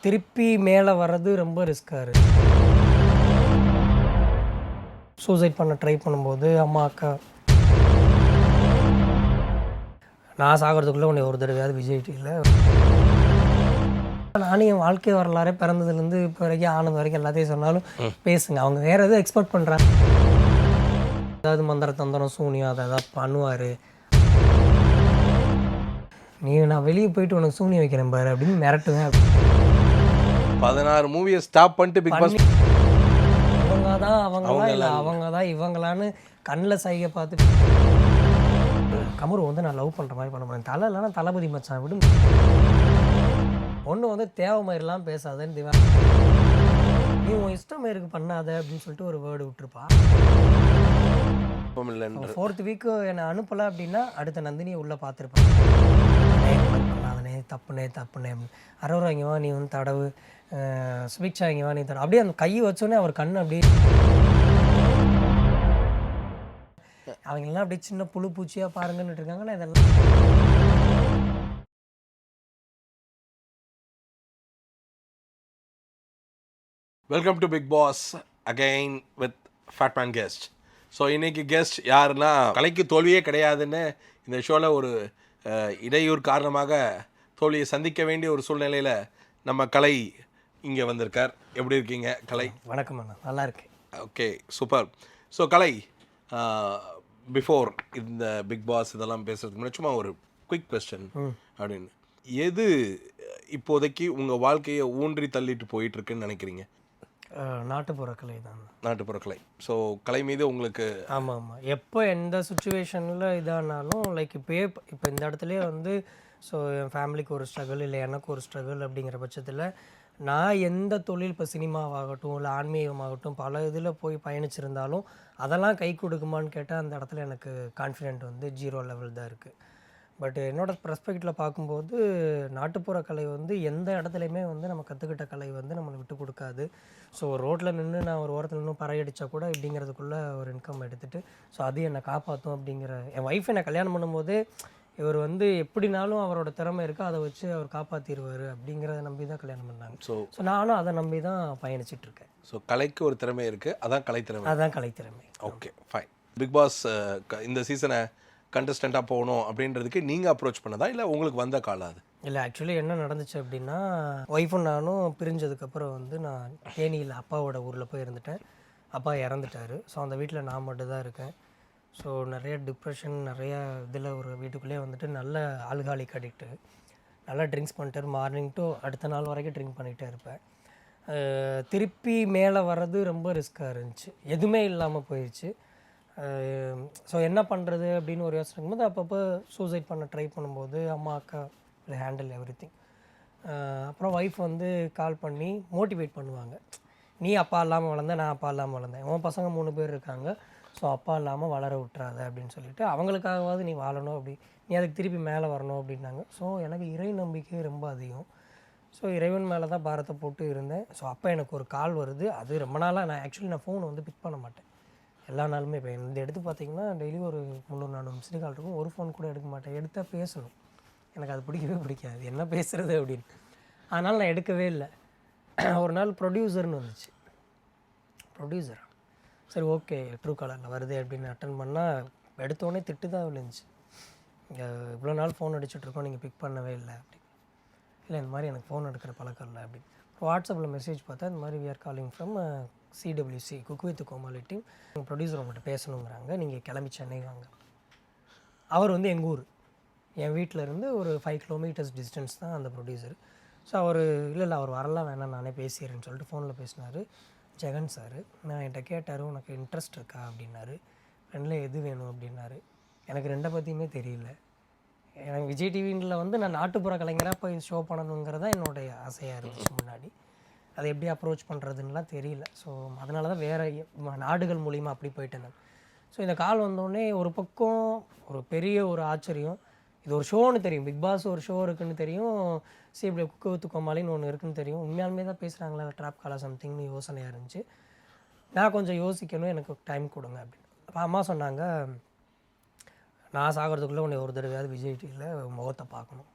திருப்பி மேலே வர்றது ரொம்ப ரிஸ்க்காக இருக்குது. சூசைட் பண்ண ட்ரை பண்ணும்போது அம்மா அக்கா நான் சாகிறதுக்குள்ளே உன்னை ஒரு தடவையாவது விஜய் டிவியில் நானும் என் வாழ்க்கை வரலாறே பிறந்ததுலேருந்து இப்போ வரைக்கும் ஆனது வரைக்கும் எல்லாத்தையும் சொன்னாலும் பேசுங்க. அவங்க வேறு எதுவும் எக்ஸ்பெக்ட் பண்ணுறாங்க. ஏதாவது மந்திர தந்திரம் சூனியம் அதை ஏதாவது பண்ணுவார். நான் வெளியே போயிட்டு உனக்கு சூனியம் வைக்கிறேன் பாரு அப்படின்னு மிரட்டுவேன். 16 மூவியை ஸ்டாப் பண்ணிட்டு பிக் பாஸ் இவங்க தான் அவங்களா இல்லை அவங்க தான் இவங்களான்னு கண்ணில் சைகை பார்த்து கமரு வந்து நான் லவ் பண்ணுற மாதிரி பண்ண போகிறேன். தலை இல்லைன்னா தளபதி மச்சான் விடும். ஒன்று வந்து தேவை மாதிரிலாம் பேசாதன்னு திவா நீ உன் இஷ்டம் மாருக்கு பண்ணாத அப்படின்னு சொல்லிட்டு ஒரு வேர்டு விட்டுருப்பா. 4th வீக்கு என்னை அனுப்பலை அப்படின்னா அடுத்த நந்தினியை உள்ளே பார்த்துருப்பேன். பண்ணாதனே தப்புனே அப்படின்னு அரோராங்கவா நீ வந்து தடவு ஸ்பிக்ஷாங்கவா நீ தடவு அப்படியே அந்த கையை வச்சோடனே அவர் கண் அப்படியே அவங்கெல்லாம் அப்படியே சின்ன புழு பூச்சியாக பாருங்கன்னு இருக்காங்கன்னா இதெல்லாம் welcome to big boss again with Fatman guest. So இன்றைக்கி கெஸ்ட் யாருன்னா கலைக்கு தோல்வியே கிடையாதுன்னு இந்த ஷோவில் ஒரு இடையூறு காரணமாக தோல்வியை சந்திக்க வேண்டிய ஒரு சூழ்நிலையில் நம்ம கலை இங்கே வந்திருக்கார். எப்படி இருக்கீங்க கலை? வணக்கம் அண்ணா, நல்லா இருக்கேன். Okay, super. ஸோ கலை, பிஃபோர் இந்த பிக் பாஸ் இதெல்லாம் பேசுறதுக்கு முன்னாடி சும்மா ஒரு குயிக் கொஸ்டின் அப்படின்னு, எது இப்போதைக்கு உங்கள் வாழ்க்கையை ஊன்றி தள்ளிட்டு போயிட்டுருக்குன்னு நினைக்கிறீங்க? நாட்டுப்புற கலை தான். நாட்டுப்புற கலை. ஸோ கலை மீது உங்களுக்கு ஆமாம். எப்போ எந்த சுச்சுவேஷனில் இதானாலும் லைக் இப்போ இந்த இடத்துலையே வந்து ஸோ என் ஃபேமிலிக்கு ஒரு ஸ்ட்ரகிள் இல்லை எனக்கு ஒரு ஸ்ட்ரகிள் அப்படிங்கிற பட்சத்தில் நான் எந்த தொழில் இப்போ சினிமாவாகட்டும் இல்லை ஆன்மீகமாகட்டும் பல இதில் போய் பயணிச்சிருந்தாலும் அதெல்லாம் கை கொடுக்குமான்னு கேட்டால் அந்த இடத்துல எனக்கு கான்ஃபிடென்ட் வந்து 0 லெவல் தான் இருக்குது. பட் என்னோடய பெர்ஸ்பெக்டிவில் பார்க்கும்போது நாட்டுப்புற கலை வந்து எந்த இடத்துலையுமே வந்து நம்ம கற்றுக்கிட்ட கலை வந்து நம்மளை விட்டு கொடுக்காது. ஸோ ரோட்டில் நின்று நான் ஒரு ஓரத்தில் நின்று பறையடித்தா கூட இப்படிங்கிறதுக்குள்ளே ஒரு இன்கம் எடுத்துகிட்டு ஸோ அது என்னை காப்பாற்றும் அப்படிங்கிற என் ஒய்ஃப் என்னை கல்யாணம் பண்ணும்போது இவர் வந்து எப்படினாலும் அவரோட திறமை இருக்கோ அதை வச்சு அவர் காப்பாற்றிடுவார் அப்படிங்கிறத நம்பி தான் கல்யாணம் பண்ணாங்க. ஸோ நானும் அதை நம்பி தான் பயணிச்சிட்ருக்கேன். ஸோ கலைக்கு ஒரு திறமை இருக்குது, அதான் கலைத்திறமை. அதான் கலைத்திறமை. Okay, fine. பிக் பாஸ் இந்த சீசனை கண்டஸ்டண்ட்டாக போகணும் அப்படின்றதுக்கு நீங்கள் அப்ரோச் பண்ணதா இல்லை உங்களுக்கு வந்த காலம் அது? இல்லை, ஆக்சுவலி என்ன நடந்துச்சு அப்படின்னா ஒய்ஃபும் நானும் பிரிஞ்சதுக்கப்புறம் வந்து நான் தேனியில் அப்பாவோட ஊரில் போய் இருந்துட்டேன். அப்பா இறந்துட்டார். ஸோ அந்த வீட்டில் நான் மட்டும் தான் இருக்கேன். ஸோ நிறைய டிப்ரெஷன் நிறையா இதில் ஒரு வீட்டுக்குள்ளேயே வந்துட்டு நல்ல ஆல்காலிக் அடிக்ட்டு, நல்லா ட்ரிங்க்ஸ் பண்ணிட்டு மார்னிங் டு அடுத்த நாள் வரைக்கும் ட்ரிங்க் பண்ணிகிட்டே இருப்பேன். திருப்பி மேலே வர்றது ரொம்ப ரிஸ்க்காக இருந்துச்சு. எதுவுமே இல்லாமல் போயிடுச்சு. ஸோ என்ன பண்ணுறது அப்படின்னு ஒரு யோசனை இருக்கும்போது அப்பப்போ சூசைட் பண்ண ட்ரை பண்ணும்போது அம்மா அக்கா ஹேண்டில் எவ்ரிதிங். அப்புறம் ஒய்ஃப் வந்து கால் பண்ணி மோட்டிவேட் பண்ணுவாங்க. நீ அப்பா இல்லாமல் வளர்ந்த, நான் அப்பா இல்லாமல் வளர்ந்தேன், உன் பசங்க 3 பேர் இருக்காங்க, ஸோ அப்பா இல்லாமல் வளர விட்டுறாத அப்படின்னு சொல்லிட்டு அவங்களுக்காகவாவது நீ வாழணும், அப்படி நீ அதுக்கு திருப்பி மேலே வரணும் அப்படின்னாங்க. ஸோ எனக்கு இறை நம்பிக்கை ரொம்ப அதிகம். ஸோ இறைவன் மேலே தான் பாரத்தை போட்டு இருந்தேன். ஸோ அப்போ எனக்கு ஒரு கால் வருது. அது ரொம்ப நாளாக நான் ஃபோனை வந்து பிக் பண்ண மாட்டேன் எல்லா நாளுமே. இப்போ இந்த எடுத்து பார்த்தீங்கன்னா டெய்லி ஒரு 300-400 மிஸ்டு கால் இருக்கும். ஒரு ஃபோன் கூட எடுக்க மாட்டேன். எடுத்தால் பேசணும், எனக்கு அது பிடிக்கவே பிடிக்காது, என்ன பேசுகிறது அப்படின்னு. அதனால் நான் எடுக்கவே இல்லை. ஒரு நாள் ப்ரொடியூசர்னு வந்துச்சு. ப்ரொடியூசர் சரி ஓகே ட்ரூ காலரில் வருது அப்படின்னு அட்டன் பண்ணால் எடுத்தோடனே திட்டு தான் விழுந்துச்சு. இவ்வளோ நாள் ஃபோன் அடிச்சுட்ருக்கோம், நீங்கள் பிக் பண்ணவே இல்லை அப்படி. இல்லை இந்த மாதிரி எனக்கு ஃபோன் எடுக்கிற பழக்கம் இல்லை அப்படின்னு. வாட்ஸ்அப்பில் மெசேஜ் பார்த்தா இந்த மாதிரி we are calling from CWC cook with Comali team, producer உங்கள்கிட்ட பேசணுங்கிறாங்க, நீங்கள் கிளம்பி சென்னை வாங்க. அவர் வந்து எங்கள் ஊர், என் வீட்டில் இருந்து ஒரு 5 கிலோமீட்டர்ஸ் டிஸ்டன்ஸ் தான் அந்த ப்ரொடியூசர். ஸோ அவர் இல்லை அவர் வரலாம் வேணாம் நானே பேசிடுறேன்னு சொல்லிட்டு ஃபோனில் பேசினார். ஜெகன் சார் நான் என்கிட்ட கேட்டார் உனக்கு இன்ட்ரெஸ்ட் இருக்கா அப்படின்னாரு. 2ல் எது வேணும் அப்படின்னாரு. எனக்கு 2 பற்றியுமே தெரியல. எனக்கு விஜய் டிவியில் வந்து நான் நாட்டுப்புற கலைஞராக போய் ஷோ பண்ணணுங்கிறதா என்னுடைய ஆசையாக இருந்துச்சு முன்னாடி. அதை எப்படி அப்ரோச் பண்ணுறதுன்னெலாம் தெரியல. ஸோ அதனால தான் வேறு நாடுகள் மூலிமா அப்படி போயிட்டேன் நான். ஸோ இந்த கால் வந்தோடனே ஒரு பக்கம் ஒரு பெரிய ஒரு ஆச்சரியம். இது ஒரு ஷோன்னு தெரியும், பிக் பாஸ் ஒரு ஷோ இருக்குதுன்னு தெரியும், CW குக் வித் கோமாளின்னு ஒன்று இருக்குதுன்னு தெரியும். உண்மையாலுமே தான் பேசுகிறாங்களா ட்ராப் காலா சம்திங்னு யோசனையாக இருந்துச்சு. நான் கொஞ்சம் யோசிக்கணும், எனக்கு டைம் கொடுங்க அப்படின்னு. அப்போ அம்மா சொன்னாங்க நான் சாகிறதுக்குள்ளே உன்னை ஒரு தடவையாவது விஜய் டிவியில் முகத்தை பார்க்கணும்.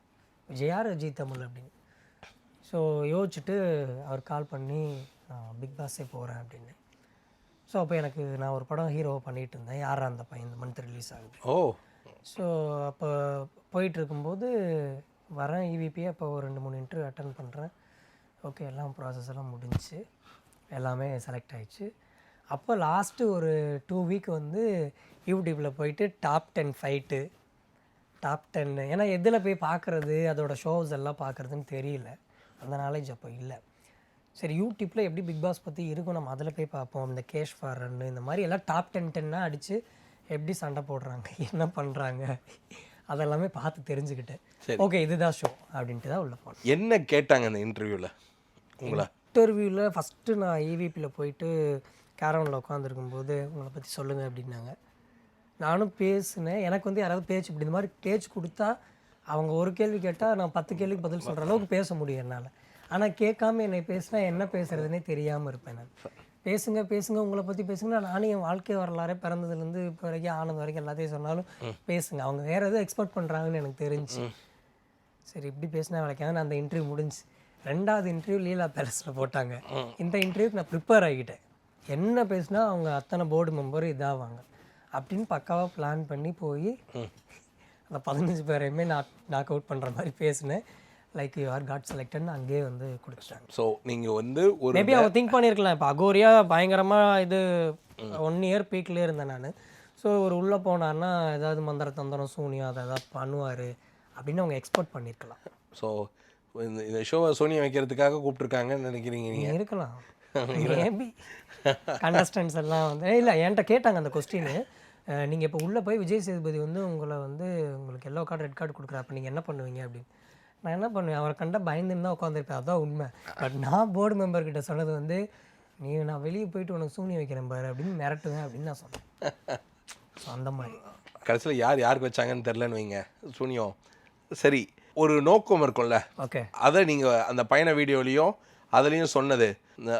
விஜய் யார்? ஜி தமிழ் அப்படின்னு. ஸோ யோசிச்சுட்டு அவர் கால் பண்ணி நான் பிக் பாஸே போகிறேன் அப்படின்னு. ஸோ அப்போ எனக்கு நான் ஒரு படம் ஹீரோவை பண்ணிகிட்டு இருந்தேன், யாரா அந்த பையன், இந்த மந்த் ரிலீஸ் ஆகுது. ஓ. ஸோ அப்போ போயிட்டுருக்கும்போது வரேன் ஈவிபியை. அப்போ ஒரு 2-3 இன்டர்வியூ அட்டன் பண்ணுறேன். ஓகே, எல்லாம் ப்ராசஸ் எல்லாம் முடிஞ்சிச்சு, எல்லாமே செலக்ட் ஆகிடுச்சு. அப்போ லாஸ்ட்டு ஒரு 2 வீக் வந்து யூடியூப்பில் போயிட்டு டாப் 10 ஃபைட்டு, டாப் 10, ஏன்னா எதில் போய் பார்க்குறது, அதோடய ஷோஸ் எல்லாம் பார்க்குறதுன்னு தெரியல, அந்த நாலேஜ் அப்போ இல்லை. சரி, யூடியூப்பில் எப்படி பிக் பாஸ் பற்றி இருக்கும், நம்ம அதில் போய் பார்ப்போம். இந்த கேஷ் ஃபார் ரன்னு இந்த மாதிரி எல்லாம் டாப் 10 அடித்து எப்படி சண்டை போடுறாங்க, என்ன பண்ணுறாங்க, அதெல்லாமே பார்த்து தெரிஞ்சுக்கிட்டேன். ஓகே, இதுதான் ஷோ அப்படின்ட்டு தான் உள்ளே போனேன். என்ன கேட்டாங்க அந்த இன்டர்வியூவில் உங்களை? இன்டர்வியூவில் ஃபஸ்ட்டு நான் ஈவிபியில் போயிட்டு கேரவனில் உட்காந்துருக்கும்போது உங்களை பற்றி சொல்லுங்கள் அப்படின்னாங்க. நானும் பேசினேன். எனக்கு வந்து யாராவது பேச்சு இப்படி இந்த மாதிரி பேச்சு கொடுத்தா அவங்க ஒரு கேள்வி கேட்டால் நான் 10 கேள்விக்கு பதில் சொல்கிற அளவுக்கு பேச முடியும் என்னால். ஆனால் கேட்காம என்னை பேசினா என்ன பேசுகிறதுனே தெரியாமல் இருப்பேன் நான். பேசுங்க பேசுங்க, உங்களை பற்றி பேசுங்க. நானும் என் வாழ்க்கை வரலாறே பிறந்ததுலேருந்து இப்போ வரைக்கும் ஆனது வரைக்கும் எல்லாத்தையும் சொன்னாலும் பேசுங்க, அவங்க வேறு எதுவும் எக்ஸ்பெக்ட் பண்ணுறாங்கன்னு எனக்கு தெரிஞ்சு. சரி, இப்படி பேசினா வளைக்காது. நான் அந்த இன்டர்வியூ முடிஞ்சு 2வது இன்டர்வியூ லீலா பேலஸில் போட்டாங்க. இந்த இன்டர்வியூக்கு நான் ப்ரிப்பேர் ஆகிட்டேன். என்ன பேசினா அவங்க அத்தனை போர்டு மெம்பர் இதாவாங்க அப்படின்னு பக்காவாக பிளான் பண்ணி போய் அந்த 15 பேரையுமே நாக் அவுட் பண்ணுற மாதிரி பேசினேன். லைக் யூ ஆர் காட் செலக்டட்னு அங்கேயே வந்து கொடுத்துட்டாங்க. ஸோ நீங்கள் வந்து ஒரு மேபி அவங்க திங்க் பண்ணியிருக்கலாம், இப்போ அகோரியா பயங்கரமாக இது 1 இயர் பீக்லேயே இருந்தேன் நான். ஸோ ஒரு உள்ளே போனார்னா ஏதாவது மந்திர தந்திரம் சூனியம் அதை ஏதாவது பண்ணுவார் அப்படின்னு அவங்க எக்ஸ்பெக்ட் பண்ணியிருக்கலாம். ஸோ இந்த ஷோவை சோனியா வைக்கிறதுக்காக கூப்பிட்ருக்காங்கன்னு நினைக்கிறீங்க நீங்கள்? இருக்கலாம், மேபி. கண்டஸ்டன்ஸ் எல்லாம் வந்து இல்லை என்கிட்ட கேட்டாங்க அந்த கொஸ்டின். நீங்கள் இப்போ உள்ளே போய் விஜய் சேதுபதி வந்து உங்களை வந்து உங்களுக்கு எல்லோ கார்டு ரெட் கார்டு கொடுக்குறா, அப்போ நீங்கள் என்ன பண்ணுவீங்க அப்படின்னு. நான் என்ன பண்ணுவேன், அவரை கண்டா பயந்துன்னு தான் உட்காந்துருப்பேன், அதுதான் உண்மை. பட் நான் போர்டு மெம்பர்கிட்ட சொன்னது வந்து நான் வெளியே போயிட்டு உனக்கு சூனி வைக்கிறேன் பாரு அப்படின்னு மிரட்டுவேன் அப்படின்னு நான் சொன்னேன். ஸோ அந்த மாதிரி கடைசியில் யாருக்கு வச்சாங்கன்னு தெரிலன்னு வைங்க சூனியம். சரி, ஒரு நோக்கம் இருக்கும்ல, ஓகே, அதை நீங்கள் அந்த பயண வீடியோலையும் அதுலேயும் சொன்னது,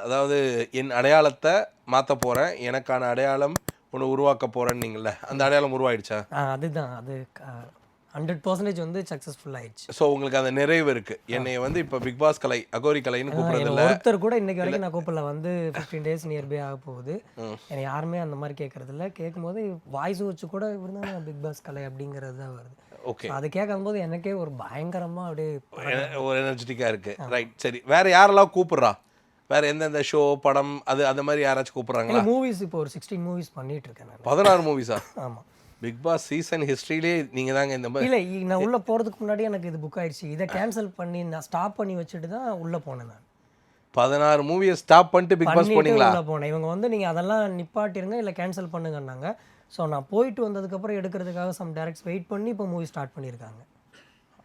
அதாவது என் அடையாளத்தை மாற்ற போகிறேன், எனக்கான அடையாளம் ஒன்று உருவாக்க போகிறேன்னீங்கள, அந்த அடையாளம் உருவாயிடுச்சா? அதுதான், அது 100% வந்து சக்ஸஸ்ஃபுல் ஆயிடுச்சு. ஸோ உங்களுக்கு அந்த நிறைவு இருக்குது. என்னை வந்து இப்போ பிக் பாஸ் கலை அகோரி கலைன்னு கூப்பிட்றதில்ல. ஒருத்தர் கூட இன்னைக்கு வரைக்கும் நான் கூப்பிடல. வந்து 15 டேஸ் நியர்பை ஆக போகுது. என்னை யாருமே அந்த மாதிரி கேட்கறதில்ல. கேட்கும்போது வாய்ஸ் வச்சு கூட இவர் தான் பிக் பாஸ் கலை அப்படிங்கிறது தான் வருது. ஓகே, அது கேட்கும்போது எனக்கே ஒரு பயங்கரமாக அப்படியே ஒரு எனர்ஜெட்டிக்காக இருக்குது. ரைட், சரி, வேறு யாரெல்லாம் கூப்பிட்றா? வேறு எந்தெந்த ஷோ படம் அந்த மாதிரி யாராச்சும் கூப்பிட்றாங்களா? மூவிஸ் இப்போ ஒரு 16 மூவிஸ் பண்ணிட்டு இருக்கேன் நான். 16 மூவிஸா? ஆமாம். பிக் பாஸ் சீசன் ஹிஸ்ட்ரியிலே நீங்கள் தாங்க இந்த மாதிரி. இல்லை, நான் உள்ளே போகிறதுக்கு முன்னாடி எனக்கு இது புக் ஆயிடுச்சு. இதை கேன்சல் பண்ணி நான் ஸ்டாப் பண்ணி வச்சுட்டு தான் உள்ளே போனேன் நான். 16 மூவியை ஸ்டாப் பண்ணிட்டு பிக் பாஸ் போனீங்களா? உள்ளே போனேன். இவங்க வந்து நீங்கள் அதெல்லாம் நிப்பாட்டிருங்க இல்லை கேன்சல் பண்ணுங்கன்னாங்க. ஸோ நான் போயிட்டு வந்ததுக்கப்புறம் எடுக்கிறதுக்காக சம் டேரக்ட்ஸ் வெயிட் பண்ணி இப்போ மூவி ஸ்டார்ட் பண்ணியிருக்காங்க.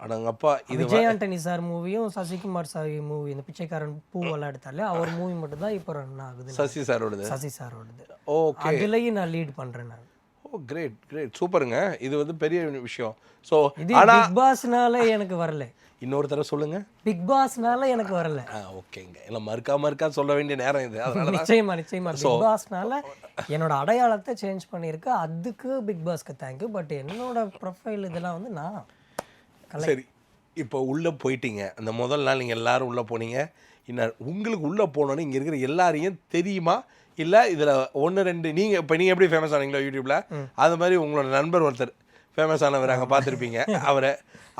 அடங்கப்பா, இது விஜய் ஆண்டனி சார் மூவியும் சசிகுமார் சார் மூவி, இந்த பிச்சைக்காரன் பூவெல்லாம் எடுத்தாலே அவர் மூவி மட்டும் தான் இப்போ ரன் ஆகுது. சசி சாரோடது. சசி சாரோடது. ஓகே, அதுலேயும் நான் லீட் பண்ணுறேன் நான். ஓ, கிரேட் கிரேட், சூப்பருங்க. இது வந்து பெரிய விஷயம். ஸோ இது பிக் பாஸ்னால எனக்கு வரல. இன்னொரு தடவை சொல்லுங்க. பிக் பாஸ்னால எனக்கு வரல. ஓகேங்க, இல்லை மறுக்கா சொல்ல வேண்டிய நேரம் இது. அதனால நிச்சயமா பிக் பாஸ்னால என்னோட அடையாளத்தை சேஞ்ச் பண்ணியிருக்கு. அதுக்கு பிக் பாஸ்க்கு தேங்க்யூ. பட் என்னோட ப்ரொஃபைல் இதெல்லாம் வந்து நான் சரி, இப்போ உள்ளே போயிட்டீங்க. அந்த முதல் நாள் நீங்கள் எல்லாரும் உள்ளே போனீங்க. இன்னும் உங்களுக்கு உள்ளே போனோன்னு இங்கே இருக்கிற எல்லாரையும் தெரியுமா, இல்லை இதில் 1-2 நீங்கள் இப்போ நீங்கள் எப்படி ஃபேமஸ் ஆனீங்களோ யூடியூப்பில், அது மாதிரி உங்களோட நண்பர் ஒருத்தர் ஃபேமஸ் ஆனவர் அங்கே பார்த்துருப்பீங்க அவரை,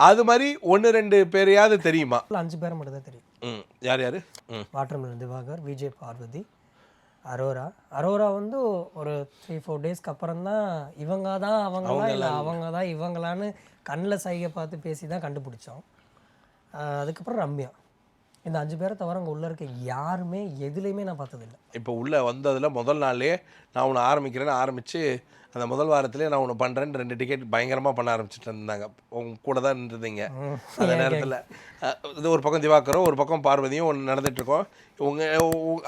அது மாதிரி 1-2 பேரையாவது தெரியுமா? 5 பேரை மட்டும் தான் தெரியும். யார் யார்? வாட்டர்மெலன் திவாகர், விஜய் பார்வதி, அரோரா வந்து ஒரு 3-4 டேஸ்க்கு அப்புறம் தான் இவங்க தான் அவங்களா இல்லை அவங்க தான் இவங்களான்னு கண்ணில் சைகை பார்த்து பேசி தான் கண்டுபிடிச்சோம். அதுக்கப்புறம் ரம்யா. இந்த 5 பேரை தவிர அங்கே உள்ளே இருக்க யாருமே எதுலேயுமே நான் பார்த்ததில்லை. இப்போ உள்ளே வந்ததில் முதல் நாள்லேயே நான் உன்னை ஆரம்பிக்கிறேன்னு ஆரம்பித்து அந்த முதல் வாரத்திலே நான் ஒன்று பண்ணுறேன்னு 2 டிக்கெட் பயங்கரமாக பண்ண ஆரம்பிச்சுட்டு இருந்தாங்க. உங்க கூட தான் இருந்தீங்க அந்த நேரத்தில். இது ஒரு பக்கம் திவாகரும் ஒரு பக்கம் பார்வதியும் ஒன்று நடந்துகிட்ருக்கோம்.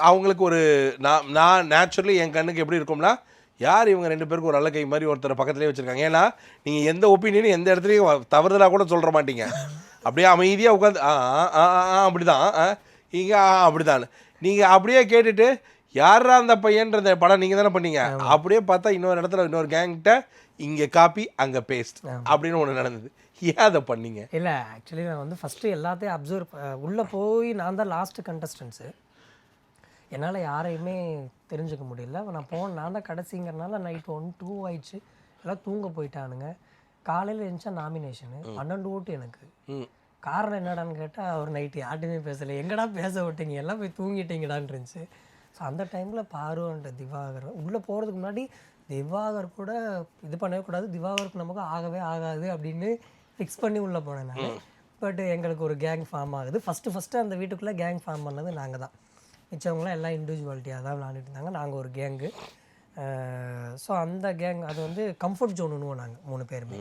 அவங்களுக்கு ஒரு நான் நேச்சுரலி என் கண்ணுக்கு எப்படி இருக்கும்னா, யார் இவங்க 2 பேருக்கு ஒரு அழகை மாதிரி ஒருத்தர் பக்கத்துலேயே வச்சுருக்காங்க. ஏன்னா நீங்கள் எந்த ஒப்பீனியனும் எந்த இடத்துலையும் தவறுதலாக கூட சொல்கிற மாட்டீங்க. அப்படியே அமைதியாக உட்காந்து அப்படி தான் இங்கே அப்படி தான் நீங்கள் அப்படியே கேட்டுட்டு யாரா அந்த பையன்ற படம் நீங்கள் தானே பண்ணீங்க. அப்படியே பார்த்தா இன்னொரு இடத்துல இன்னொரு கேங்கிட்ட இங்கே காப்பி அங்கே பேஸ்ட் அப்படின்னு ஒன்று நடந்தது. ஏன் அதை பண்ணீங்க? இல்லை ஆக்சுவலி நான் வந்து ஃபஸ்ட்டு எல்லாத்தையும் அப்சர்வ் உள்ளே போய் நான் தான் லாஸ்ட்டு கண்டஸ்டன்ஸு. என்னால் யாரையுமே தெரிஞ்சுக்க முடியல. நான் நான் தான் கடைசிங்கிறனால நைட் 1-2 ஆயிடுச்சு. எல்லாம் தூங்க போயிட்டானுங்க. காலையில் எழுந்துச்சா நாமினேஷனு 12 ஓட்டு எனக்கு. காரணம் என்னடான்னு கேட்டால் அவர் நைட்டு யார்ட்டையுமே பேசலை. எங்கடா பேச விட்டீங்க, எல்லாம் போய் தூங்கிட்டீங்கடான்னு இருந்துச்சு. ஸோ அந்த டைமில் பாருன்ற திவாகர் உள்ளே போகிறதுக்கு முன்னாடி திவாகர் கூட இது பண்ணவே கூடாது, திவாகருக்கு நமக்கு ஆகவே ஆகாது அப்படின்னு ஃபிக்ஸ் பண்ணி உள்ளே போனேன் நான். பட் எங்களுக்கு ஒரு கேங் ஃபார்ம் ஆகுது. ஃபஸ்ட்டு அந்த வீட்டுக்குள்ளே கேங் ஃபார்ம் பண்ணது நாங்கள் தான். மிச்சவங்களாம் எல்லாம் இண்டிவிஜுவாலிட்டியாக தான் விளாண்டுட்டு இருந்தாங்க. நாங்கள் ஒரு கேங்கு. ஸோ அந்த கேங் அது வந்து கம்ஃபர்ட் ஜோனுன்னுவோம் நாங்கள் 3 பேருமே.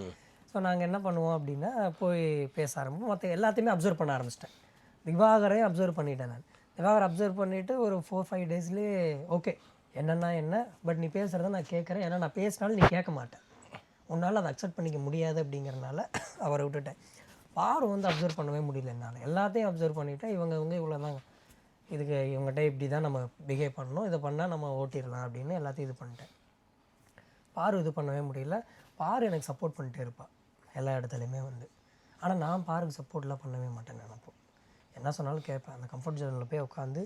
ஸோ நாங்கள் என்ன பண்ணுவோம் அப்படின்னா போய் பேச ஆரம்பிப்போம். மற்ற எல்லாத்தையுமே அப்சர்வ் பண்ண ஆரம்பிச்சிட்டேன். திவாகரையும் அப்சர்வ் பண்ணிட்டேன் நான். திவாகர் அப்சர்வ் பண்ணிவிட்டு ஒரு 4-5 டேஸ்லேயே ஓகே என்னென்னா என்ன, பட் நீ பேசுகிறத நான் கேட்குறேன், ஏன்னா நான் பேசினாலும் நீ கேட்க மாட்டேன், உன்னால் அதை அக்செப்ட் பண்ணிக்க முடியாது அப்படிங்கிறனால அவரை விட்டுட்டேன். பாரு வந்து அப்சர்வ் பண்ணவே முடியல என்னால். எல்லாத்தையும் அப்சர்வ் பண்ணிவிட்டேன். இவங்க இவ்வளோ தாங்க, இதுக்கு இவங்ககிட்ட இப்படி தான் நம்ம பிஹேவ் பண்ணணும், இதை பண்ணால் நம்ம ஓட்டிடலாம் அப்படின்னு எல்லாத்தையும் இது பண்ணிட்டேன். பாரு இது பண்ணவே முடியல. பாரு எனக்கு சப்போர்ட் பண்ணிட்டே இருப்பாள் எல்லா இடத்துலையுமே வந்து. ஆனால் நான் பாருக்கு சப்போர்ட்லாம் பண்ணவே மாட்டேன். நினைப்போம் என்ன சொன்னாலும் கேட்பேன். அந்த கம்ஃபர்ட் ஜோனில் போய் உட்காந்து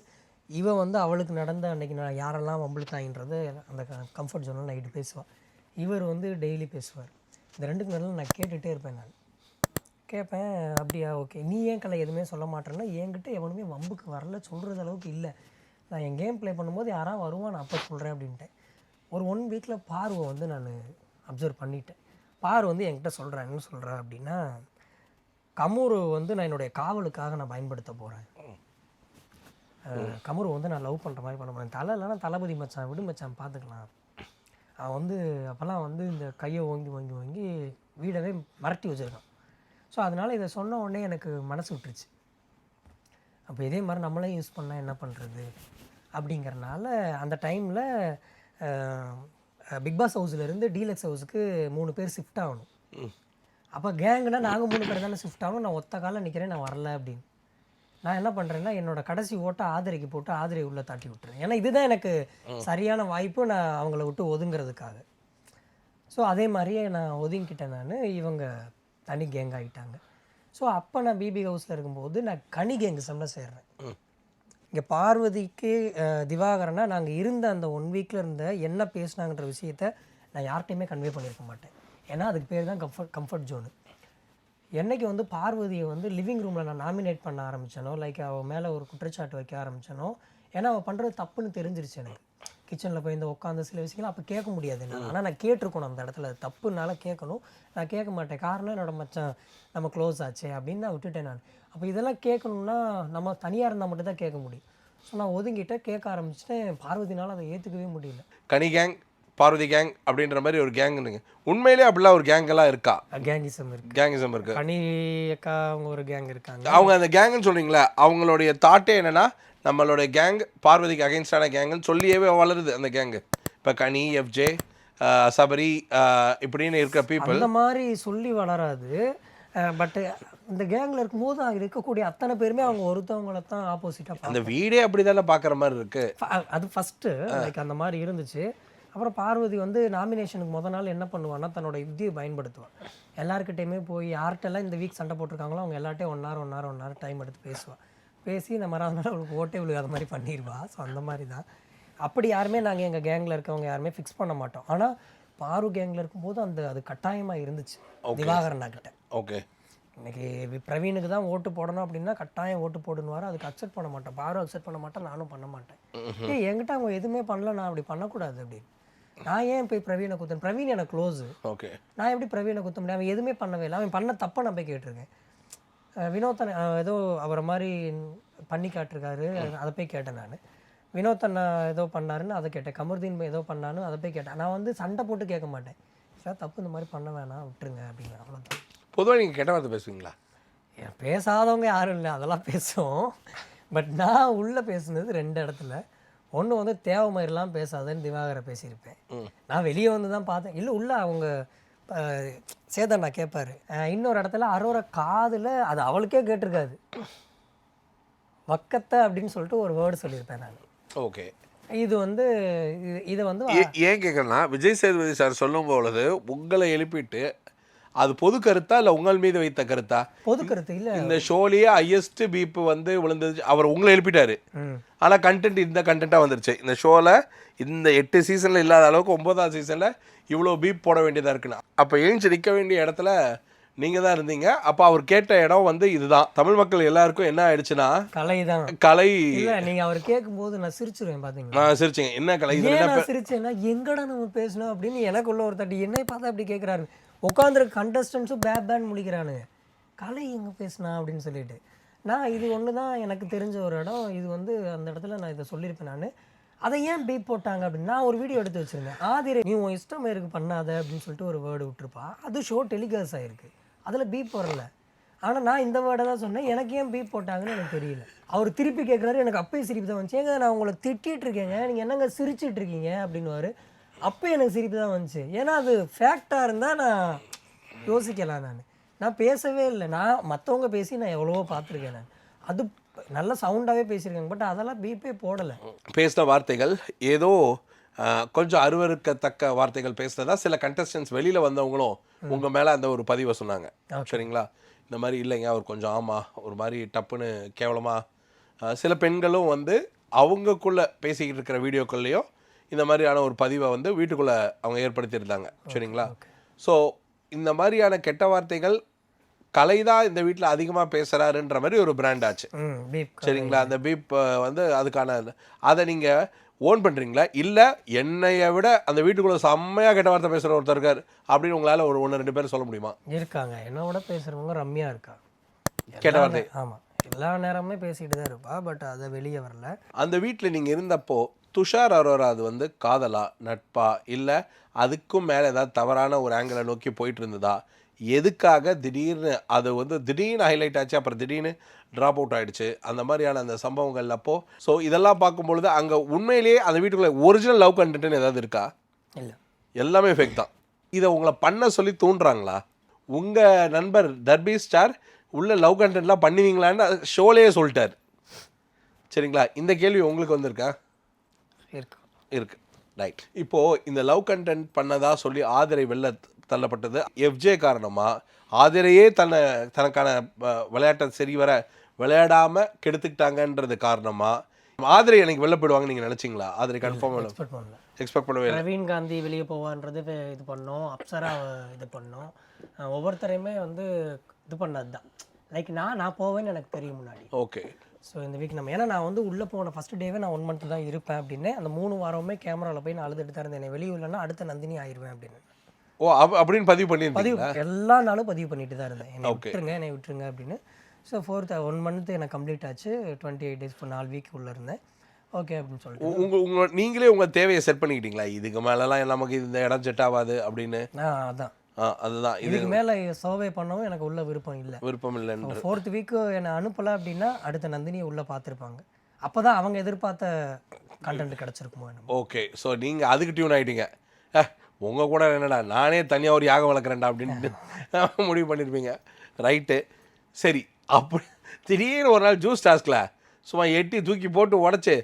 இவன் வந்து அவளுக்கு நடந்த அன்றைக்கி நான் யாரெல்லாம் வம்பளுத்தாயின்றது அந்த கம்ஃபர்ட் ஜோனில் நைட்டு பேசுவாள். இவர் வந்து டெய்லி பேசுவார். இந்த 2க்கு நடுவில் நான் கேட்டுகிட்டே இருப்பேன். நான் கேட்பேன், அப்படியா ஓகே நீ ஏன் கலை எதுவுமே சொல்ல மாட்டேன்னா, என்கிட்ட எவனுமே வம்புக்கு வரல சொல்கிறது அளவுக்கு இல்லை. நான் என் கேம் ப்ளே பண்ணும்போது யாராவது வருவான் நான் அப்போ சொல்கிறேன் அப்படின்ட்டேன். ஒரு 1 வீக்கில் பார்வை வந்து நான் அப்சர்வ் பண்ணிட்டேன். பாரு வந்து என்கிட்ட சொல்கிறேன், என்ன சொல்கிறேன் அப்படின்னா, கமுரு வந்து நான் என்னுடைய காவலுக்காக நான் பயன்படுத்த போகிறேன். கமுரு வந்து நான் லவ் பண்ணுற மாதிரி பண்ண போகிறேன். தலை இல்லைனா தளபதி மச்சான் விடு மச்சான் பார்த்துக்கலாம். அவன் வந்து அப்போல்லாம் வந்து இந்த கையை ஓங்கி வீடவே மிரட்டி வச்சுருக்கான். ஸோ அதனால் இதை சொன்ன உடனே எனக்கு மனசு விட்டுருச்சு. அப்போ இதே மாதிரி நம்மளே யூஸ் பண்ணால் என்ன பண்ணுறது அப்படிங்கிறனால அந்த டைமில் பிக் பாஸ் ஹவுஸ்லேருந்து டீலக்ஸ் ஹவுஸுக்கு 3 பேர் ஷிஃப்ட் ஆகணும். அப்போ கேங்குனா நாங்கள் 3 பேர் தானே ஷிஃப்ட் ஆகணும். நான் ஒத்த காலம் நிற்கிறேன், நான் வரல அப்படின்னு. நான் என்ன பண்ணுறேன்னா என்னோடய கடைசி ஓட்டை ஆதிரைக்கு போட்டு ஆதிரை உள்ளே தாட்டி விட்டுறேன். ஏன்னா இதுதான் எனக்கு சரியான வாய்ப்பு நான் அவங்கள விட்டு ஒதுங்கிறதுக்காக. ஸோ அதே மாதிரியே நான் ஒதுங்கிக்கிட்டேன் நான். இவங்க தனி கேங் ஆகிட்டாங்க. ஸோ அப்போ நான் பிபி ஹவுஸில் இருக்கும்போது நான் கனி கேங்கு சண்டை சேர்றேன். இங்கே பார்வதிக்கு திவாகரனா நாங்கள் இருந்த அந்த 1 வீக்கில் இருந்த என்ன பேசினாங்கன்ற விஷயத்த நான் யார்கிட்டையுமே கன்வே பண்ணியிருக்க மாட்டேன். ஏன்னா அதுக்கு பேர் தான் கம்ஃபர்ட் ஜோனு. என்றைக்கு வந்து பார்வதியை வந்து லிவிங் ரூமில் நான் நாமினேட் பண்ண ஆரம்பித்தேனோ, லைக் அவள் மேலே ஒரு குற்றச்சாட்டு வைக்க ஆரம்பித்தேனோ, ஏன்னா அவள் பண்ணுறது தப்புன்னு தெரிஞ்சிருச்சு எனக்கு. கிச்சனில் போய் இந்த உட்காந்து சில விஷயங்கள் அப்போ கேட்க முடியாது என்ன. ஆனால் நான் கேட்டிருக்கணும் அந்த இடத்துல, அது தப்புனால கேட்கணும். நான் கேட்க மாட்டேன். காரணம் என்னோடய மச்சான் நம்ம க்ளோஸ் ஆச்சே அப்படின்னு நான் விட்டுட்டேன் நான். அப்போ இதெல்லாம் கேட்கணுன்னா நம்ம தனியாக இருந்தால் மட்டும் தான் கேட்க முடியும். ஸோ நான் ஒதுங்கிட்டேன், கேட்க ஆரம்பிச்சிட்டேன். பார்வதினால் அதை ஏற்றுக்கவே முடியல. கனி கேங், பார்வதி கேங் அப்படின்ற மாதிரி ஒரு கேங்குங்க. உண்மையிலே அப்படிலாம் ஒரு கேங்கெல்லாம் இருக்கா? கேங்கிசம் இருக்குது. கேங்கிசம் இருக்குது. கனி அக்கா அவங்க ஒரு கேங் இருக்காங்க. அவங்க அந்த கேங்குன்னு சொல்கிறீங்களா, அவங்களுடைய தாட்டே என்னென்னா நம்மளுடைய கேங் பார்வதிக்கு அகைன்ஸ்டான கேங்குன்னு சொல்லியே வளருது அந்த கேங்கு. இப்போ கனி, எஃப்ஜே, சபரி இப்படின்னு இருக்கிற பீப்புள் அந்த மாதிரி சொல்லி வளராது. பட்டு இந்த கேங்கில் இருக்கும்போது அங்கே இருக்கக்கூடிய அத்தனை பேருமே அவங்க ஒருத்தவங்களை தான் ஆப்போசிட்டாக அந்த வீடே அப்படி தானே பார்க்குற மாதிரி இருக்குது. அது ஃபஸ்ட்டு லைக் அந்த மாதிரி இருந்துச்சு. அப்புறம் பார்வதி வந்து நாமினேஷனுக்கு நாள் என்ன பண்ணுவான்னா தன்னோட யுத்தியை பயன்படுத்துவாள். எல்லாருக்கிட்டையுமே போய் யார்கிட்டெல்லாம் இந்த வீக் சண்டை போட்டிருக்காங்களோ அவங்க எல்லார்ட்டையும் 1 hour டைம் எடுத்து பேசுவாள். பேசி இந்த மறாவது நாள் அவளுக்கு ஓட்டே விழுகாத மாதிரி பண்ணிடுவா. ஸோ அந்த மாதிரி தான். அப்படி யாருமே நாங்கள் எங்கள் கேங்கில் இருக்கவங்க யாருமே ஃபிக்ஸ் பண்ண மாட்டோம். ஆனால் பாரு கேங்கில் இருக்கும்போது அது கட்டாயமாக இருந்துச்சு திவாகரனா கிட்ட. ஓகே இன்னைக்கு பிரவீனுக்கு தான் ஓட்டு போடணும் அப்படின்னா கட்டாயம் ஓட்டு போடுன்னுவார். அதுக்கு அக்செப்ட் பண்ண மாட்டேன். பாரு அக்செப்ட் பண்ண மாட்டேன், நானும் பண்ண மாட்டேன். என்கிட்ட அவங்க எதுவுமே பண்ணல, நான் அப்படி பண்ணக்கூடாது அப்படின்னு. நான் ஏன் போய் பிரவீனை குத்தேன்? பிரவீன் எனக்கு க்ளோஸு. ஓகே நான் எப்படி பிரவீனை குத்த முடியும்? அவன் எதுவுமே பண்ணவே இல்லை. அவன் பண்ண தப்பை நான் போய் கேட்டிருக்கேன். வினோத்தன் ஏதோ அவரை மாதிரி பண்ணி காட்டிருக்காரு, அதை போய் கேட்டேன் நான். வினோத்தன் ஏதோ பண்ணாருன்னு அதை கேட்டேன். கமருதீன் ஏதோ பண்ணான்னு அதை போய் கேட்டேன். நான் வந்து சண்டை போட்டு கேட்க மாட்டேன். சார் தப்பு இந்த மாதிரி பண்ண வேணாம் விட்டுருங்க அப்படிங்க, அவ்வளோதான். பொதுவாக நீங்கள் கெட்ட வார்த்தை பேசுவீங்களா? பேசாதவங்க யாரும் இல்லை, அதெல்லாம் பேசுவோம். பட் நான் உள்ளே பேசுனது 2 இடத்துல. ஒன்று வந்து தேவை மாதிரிலாம் பேசாதன்னு திவாகரை பேசியிருப்பேன். நான் வெளியே வந்து தான் பார்த்தேன். இல்லை உள்ள அவங்க சேதண்ணா கேட்பாரு. இன்னொரு இடத்துல அரோர காதில் அது அவளுக்கே கேட்டிருக்காது. வக்கத்தை அப்படின்னு சொல்லிட்டு ஒரு வேர்டு சொல்லியிருப்பேன் நான். ஓகே இது வந்து இதை வந்து ஏன் கேட்குறேன்னா விஜய் சேதுபதி சார் சொல்லும் பொழுது உங்களை எழுப்பிட்டு அது பொது கருத்தா இல்லை உங்கள் மீது வைத்த கருத்தா? பொது கருத்து இல்லை. இந்த ஷோலேயே ஹையஸ்ட் பீப் வந்து விழுந்தது அவர் உங்களை எழுப்பிட்டாரு. ஆனால் கண்டென்ட் இந்த கண்டென்ட்டாக வந்துருச்சு. இந்த ஷோவில் இந்த 8 சீசனில் இல்லாத அளவுக்கு 9ஆவது சீசனில் இவ்வளோ பீப் போட வேண்டியதாக இருக்குண்ணா. அப்போ எழுந்து நிற்க வேண்டிய இடத்துல நீங்கள் தான் இருந்தீங்க. அப்போ அவர் கேட்ட இடம் வந்து இதுதான். தமிழ் மக்கள் எல்லாருக்கும் என்ன ஆயிடுச்சுன்னா கலை தான். கலை இல்லை, நீங்கள் அவர் கேட்கும்போது நான் சிரிச்சிருவேன். பார்த்தீங்களா? நான் சிரிச்சேங்க. என்ன கலை நான் சிரிச்சேன்னா எங்கடா நம்ம பேசணும் அப்படின்னு எனக்குள்ள ஒரு தட்டி என்னை பார்த்தா அப்படி கேட்குறாரு. உட்காந்துருக்க கண்டஸ்டன்ஸும் பேண்ட் முழிக்கிறானுங்க, கலை எங்கே பேசினா அப்படின்னு சொல்லிட்டு. நான் இது ஒன்று தான் எனக்கு தெரிஞ்ச ஒரு இடம். இது வந்து அந்த இடத்துல நான் இதை சொல்லியிருப்பேன். நான் அதை ஏன் பீப் போட்டாங்க அப்படின்னு நான் ஒரு வீடியோ எடுத்து வச்சுருந்தேன். ஆதிரை நீ உன் இஷ்டம் இருக்கு பண்ணாத அப்படின்னு சொல்லிட்டு ஒரு வேர்டு விட்டுருப்பா. அது ஷோ டெலிகாஸ்ட் ஆகிருக்கு, அதில் பீப் வரல. ஆனால் நான் இந்த வேர்டை தான் சொன்னேன். எனக்கு ஏன் பீப் போட்டாங்கன்னு எனக்கு தெரியல. அவர் திருப்பி கேட்குறாரு. எனக்கு அப்பயே சிரிப்பு தான் வந்துச்சு. ஏங்க நான் உங்களை திட்டிகிட்டு இருக்கேங்க, நீங்கள் என்னங்க சிரிச்சிட்டு இருக்கீங்க அப்படின்னுவார். அப்போ எனக்கு சிரிப்பு தான் வந்துச்சு. ஏன்னா அது ஃபேக்டாக இருந்தால் நான் யோசிக்கலாம். நான் பேசவே இல்லை. நான் மற்றவங்க பேசி நான் எவ்வளவோ பார்த்துருக்கேன். நான் அது நல்ல சவுண்டாகவே பேசியிருக்காங்க. பட் அதெல்லாம் பீப்பே போடலை. பேசின வார்த்தைகள் ஏதோ கொஞ்சம் அருவருக்கத்தக்க வார்த்தைகள் பேசுனதா சில கண்டஸ்டன்ஸ் வெளியில் வந்தவங்களும் உங்கள் மேலே அந்த ஒரு பதிவை சொன்னாங்க. சரிங்களா? இந்த மாதிரி இல்லைங்க அவர் கொஞ்சம் ஆமாம் ஒரு மாதிரி டப்புன்னு கேவலமாக சில பெண்களும் வந்து அவங்கக்குள்ளே பேசிக்கிட்டு இருக்கிற வீடியோக்கள்லையோ இந்த மாதிரியான ஒரு பதிவை வந்து வீட்டுக்குள்ளே அவங்க ஏற்படுத்தியிருந்தாங்க. சரிங்களா? ஸோ இந்த மாதிரியான கெட்ட வார்த்தைகள் கலைதான் இந்த வீட்டில் அதிகமாக பேசுகிறாருன்ற மாதிரி ஒரு பிராண்ட் ஆச்சு. சரிங்களா? அந்த பீப் வந்து அதுக்கான அதை நீங்கள் ஓன் பண்ணுறீங்களா? இல்லை என்னையை விட அந்த வீட்டுக்குள்ளே செம்மையாக கெட்ட வார்த்தை பேசுகிற ஒருத்தர் இருக்கார் அப்படின்னு உங்களால் ஒரு 1-2 பேர் சொல்ல முடியுமா? இருக்காங்க. என்னோட பேசுகிறவங்க ரம்யா இருக்கா. கெட்ட வார்த்தை ஆமாம், எல்லா நேரமே பேசிக்கிட்டு தான் இருப்பா. பட் அதை வெளியே வரல. அந்த வீட்டில் நீங்கள் இருந்தப்போ துஷார் அரோரா அது வந்து காதலா நட்பா இல்லை அதுக்கும் மேலே ஏதாவது தவறான ஒரு ஆங்கிளை நோக்கி போயிட்டு இருந்ததா? எதுக்காக திடீர்னு அது வந்து திடீர்னு ஹைலைட் ஆச்சு, அப்புறம் திடீர்னு ட்ராப் அவுட் ஆகிடுச்சு, அந்த மாதிரியான அந்த சம்பவங்கள் அப்போ? ஸோ இதெல்லாம் பார்க்கும்பொழுது அங்கே உண்மையிலேயே அந்த வீட்டுக்குள்ளே ஒரிஜினல் லவ் கண்டென்ட்னு ஏதாவது இருக்கா? இல்லை, எல்லாமே ஃபேக் தான். இதை உங்களை பண்ண சொல்லி தூண்டுறாங்களா? உங்கள் நண்பர் தர்பி ஸ்டார் உள்ள லவ் கண்டென்ட்லாம் பண்ணுவீங்களான்னு ஷோலேயே சொல்லிட்டார். சரிங்களா? இந்த கேள்வி உங்களுக்கு வந்திருக்கா? இருக்கு. ரைட். இப்போது இந்த லவ் கண்டென்ட் பண்ணதா சொல்லி ஆதிரை வெளில தள்ளப்பட்டது எஃப்ஜே காரணமாக ஆதிரையே தனக்கான விளையாட்டை சரிவர விளையாடாமல் கெடுத்துக்கிட்டாங்கன்றது காரணமாக ஆதிரை எனக்கு வெளில போயிடுவாங்க நீங்கள் நினச்சிங்களா? ஆதிரை கன்ஃபார்ம் எக்ஸ்பெக்ட் பண்ணவே இல்லை. ரவீன் காந்தி வெளியே போவான்றது இது பண்ணோம், அப்சரா இது பண்ணோம், ஒவ்வொருத்தரையுமே வந்து இது பண்ணது தான். லைக் நான் போவேன்னு எனக்கு தெரியும் முன்னாடி. ஓகே. ஸோ இந்த வீக் நம்ம ஏன்னா நான் வந்து உள்ளே போன ஃபஸ்ட்டு டேவே நான் 1 month தான் இருப்பேன் அப்படின்னு அந்த 3 வாரமே கேமராவில் போய் நான் அழுதுட்டு தான் இருந்தேன். என்னை வெளியூர்லன்னா அடுத்த நந்தினி ஆயிடுவேன் அப்படின்னு. ஓ அப்படின்னு பதிவு எல்லா நாளும் பதிவு பண்ணிட்டு தான் இருந்தேன். என்னை விட்டுருங்க அப்படின்னு. ஸோ 1 month எனக்கு கம்ப்ளீட் ஆச்சு. 28 days for 4 week உள்ளே இருந்தேன். ஓகே அப்படின்னு சொல்லிட்டு நீங்களே உங்கள் தேவையை செட் பண்ணிக்கிட்டீங்களா? இதுக்கு மேலெலாம் நமக்கு இந்த இடம் செட் ஆகாது அப்படின்னு. அதான் அதுதான் இதுக்கு மேலே சர்வே பண்ணவும் எனக்கு உள்ள விருப்பம் இல்லை. 4th week என்னை அனுப்பலை அப்படின்னா அடுத்த நந்தினியை உள்ளே பார்த்துருப்பாங்க. அப்போ தான் அவங்க எதிர்பார்த்த கண்டென்ட் கிடச்சிருக்குமோ. ஓகே. ஸோ நீங்கள் அதுக்கு டியூன் ஆகிட்டீங்க. உங்கள் கூட என்னடா நானே தனியாக ஒரு யாகம் வளர்க்குறேன்டா அப்படின்னு முடிவு பண்ணியிருப்பீங்க. ரைட்டு. சரி. அப்படி திடீர்னு ஒரு நாள் ஜூஸ் டாஸ்கில் சும்மா எட்டி தூக்கி போட்டு உடச்சி